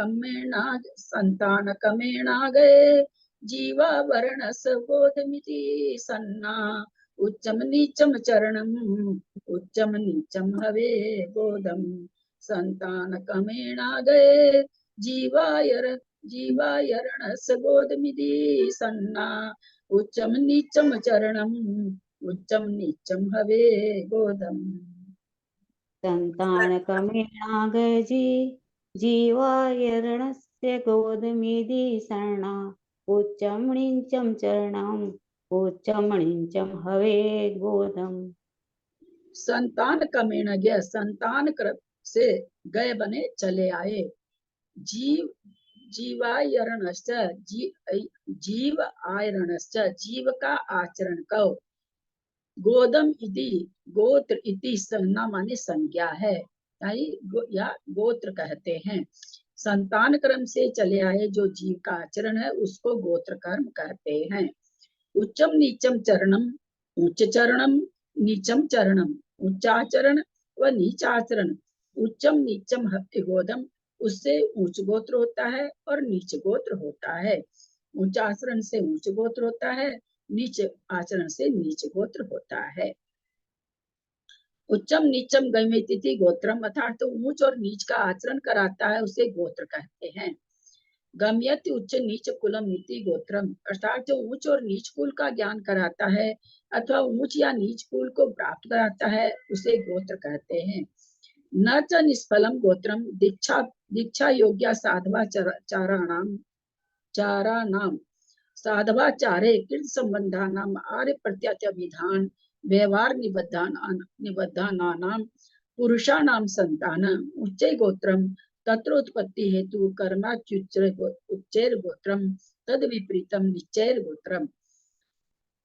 कमेणा गए, जीवा वर्णस बोधमिति सन्ना, उच्चम नीचम चरणम, उच्चम नीचम हवे बोधम। संतान कमेणा गए, जीवायरणस बोधमिति सन्ना, उच्चम नीचम चरणम, उच्चम नीचम हवे बोधम। संतानकमेणागजी जीवायरणस्य गोधमिदि शरणा, उच्चं नीचं चरणम्, उच्चं नीचं हवे गोदम्। संतान कमेण गया, संतान से गए बने चले आए। जीवायरणश्च, जीव आयरणश्च, जीव का आचरण कहो। गोदम इति, गोत्र इति संज्ञा माने संज्ञा है, या गोत्र कहते हैं। संतान क्रम से चले आए जो जीव का आचरण है उसको गोत्र कर्म कहते हैं। उच्चम नीचम चरणम, उच्च चरणम, नीचम चरणम, उच्चाचरण व नीचाचरण। उच्चम नीचम गोदम, उससे उच्च गोत्र होता है और नीच गोत्र होता है। उच्च आचरण से उच्च गोत्र होता है, नीच आचरण से नीच गोत्र होता है। उच्चम नीचम गम्यतिथि गोत्रम, अर्थात तो ऊंच और नीच का आचरण कराता है उसे गोत्र कहते हैं। गम्यति उच्च नीच कुलम नीति गोत्रम, अर्थात जो उच्च और नीच कुल का ज्ञान कराता है अथवा उच्च या नीच कुल को प्राप्त कराता है उसे गोत्र कहते हैं। न च निष्फलम गोत्रम, दीक्षा योग्य साधवा चाराणाम साधवाचारे कृत संबंधानाम आर्य प्रत्यय विधान व्यवहार निबद्धानानाम पुरुषाणाम संतानम उच्चै गोत्रम, तत्रोत्पत्ति हेतु कर्माच्युच्चैर गोत्रम, तद विपरीतम निश्चैर गोत्रम।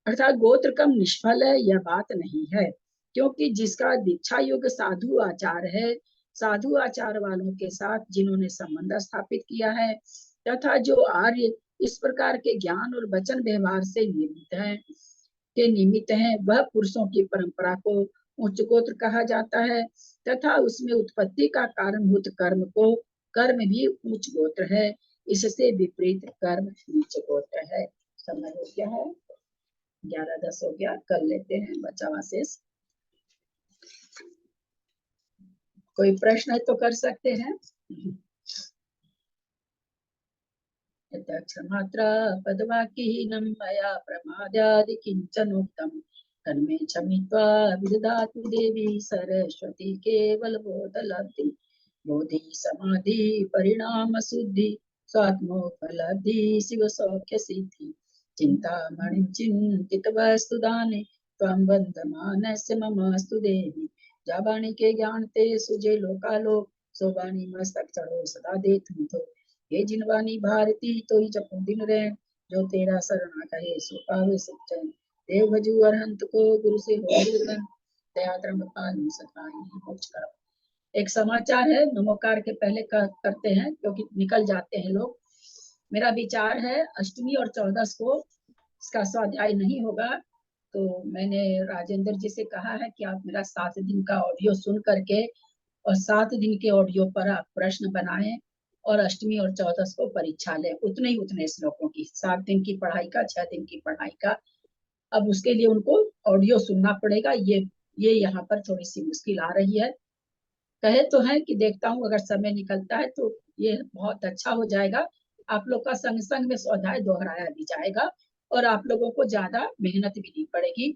अर्थात गोत्र कम निष्फल है यह बात नहीं है, क्योंकि जिसका दीक्षा युग साधु आचार है, साधु आचार वालों के साथ जिन्होंने संबंध स्थापित किया है, तथा जो आर्य इस प्रकार के ज्ञान और वचन व्यवहार से निमित्त है, वह पुरुषों की परंपरा को उच्च गोत्र कहा जाता है, तथा उसमें उत्पत्ति का कारणभूत कर्म भी उच्च गोत्र है। इससे विपरीत कर्म नीच गोत्र है। समय हो गया है, 11:10 हो गया, कर लेते हैं बचा हुआ शेष। कोई प्रश्न है तो कर सकते हैं। क्षमात्रा पदवाक्यहीनं मया प्रमादादि किंचनोक्तं, तन्मे क्षमित्वा विदधातु देवी सरस्वती केवलबोधलब्धि। बोधि समाधि परिणाम शुद्धि, स्वात्मोपलब्धि शिव सौख्य सिद्धि। चिंतामणिं चिन्तित वस्तुदाने, त्वं वन्दमानस्य ममास्तु देवी जाबाणी के ज्ञान ते सुजे लोकालोक सोबानी मस्तक चढ़ो सदा दे तुम तो ये जिनवानी भारती तो ही जपो दिन रैन जो तेरा शरणा कहे सो पावे सुख चैन देव भजू अरहंत को गुरु से हो निर्धन दया धर्म पालु सताई मोक्ष करो। एक समाचार है, नमोकार के पहले करते हैं क्योंकि निकल जाते हैं लोग। मेरा विचार है अष्टमी और 14 को इसका स्वाध्याय नहीं होगा, तो मैंने राजेंद्र जी से कहा है कि आप मेरा 7 दिन का ऑडियो सुन करके और 7 दिन के ऑडियो पर आप प्रश्न बनाएं और अष्टमी और 14 को परीक्षा लें, उतने श्लोकों की, 7 दिन की पढ़ाई का, 6 दिन की पढ़ाई का। अब उसके लिए उनको ऑडियो सुनना पड़ेगा। ये यहाँ पर थोड़ी सी मुश्किल आ रही है। कहे तो है कि देखता हूँ अगर समय निकलता है तो ये बहुत अच्छा हो जाएगा। आप लोग का संग संग में स्वाध्याय दोहराया भी जाएगा और आप लोगों को ज्यादा मेहनत भी नहीं पड़ेगी।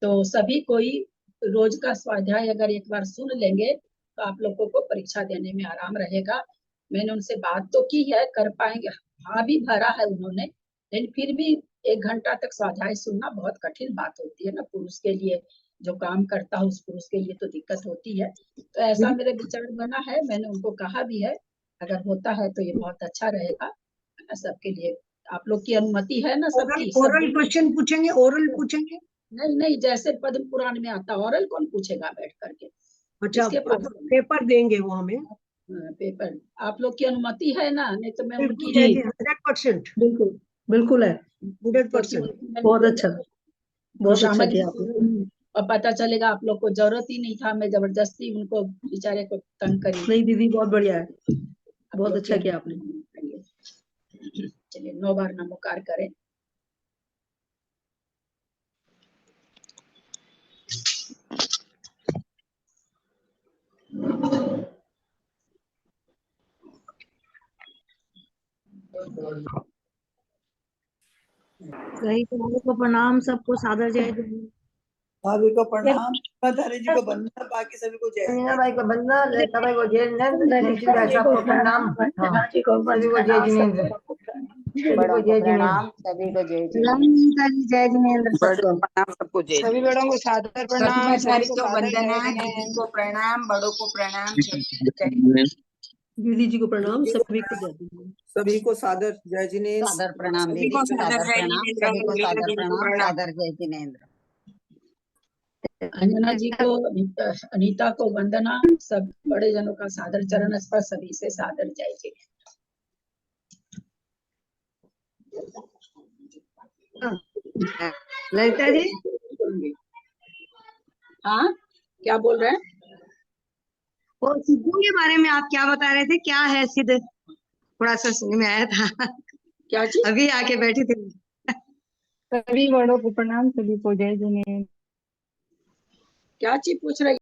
तो सभी कोई रोज का स्वाध्याय अगर एक बार सुन लेंगे तो आप लोगों को परीक्षा देने में आराम रहेगा। मैंने उनसे बात तो की है, कर पाएंगे, हाँ भी भरा है उन्होंने, लेकिन फिर भी 1 घंटा तक स्वाध्याय सुनना बहुत कठिन बात होती है ना। पुरुष के लिए, जो काम करता है उस पुरुष के लिए तो दिक्कत होती है। तो ऐसा मेरे विचार बना है, मैंने उनको कहा भी है, अगर होता है तो ये बहुत अच्छा रहेगा सबके लिए। आप लोग की अनुमति है ना सबकी? ओरल क्वेश्चन पूछेंगे? ओरल पूछेंगे? नहीं, जैसे पद्म पुराण में आता, ओरल कौन पूछेगा बैठ करके? अच्छा, पेपर देंगे वो हमें? पेपर आप लोग की अनुमति है ना? नहीं तो मैं उनकी 100%। बिल्कुल है, 100%। बहुत अच्छा किया आपने। और पता चलेगा आप लोग को जरूरत ही नहीं था, मैं जबरदस्ती उनको बेचारे को तंग करी। नहीं दीदी, बहुत बढ़िया है, बहुत अच्छा किया आपने। चलिए 9 बार नमोकार करें। सही को प्रणाम, सबको सादर जय जय। भाभी को प्रणाम, धारी जी को वंदना, बाकी सभी को जय। मीना भाई को वंदना, लेखा भाई को जय जिनेंद्र, सबको प्रणाम, सभी को जय जिनेंद्र, बड़ों को प्रणाम, सभी को जय जय जिनेंद्र, सबको जय। सभी बड़ों को सादर प्रणाम, सभी को वंदना, दीदी को प्रणाम, बड़ों को प्रणाम, दीदी जी को प्रणाम, सभी को जय जिनेंद्र, सभी को सादर जय जिनेंद्र। सादर प्रणाम दीदी, सादर प्रणाम, सभी को सादर प्रणाम, सादर जय जिनेंद्र। अंजना जी को, अनीता को वंदना, सब बड़े जनों का सादर चरण स्पर्श, सभी से सादर जय जय। ललिता जी, हाँ क्या बोल रहे हैं? वो सिद्धू के बारे में आप क्या बता रहे थे, क्या है सिद्ध? थोड़ा सा सुनने में आया था, क्या चीज? अभी आके बैठी थी। सभी बड़ों को प्रणाम, सभी को जय जिनेंद्र। क्या चीज पूछ रही?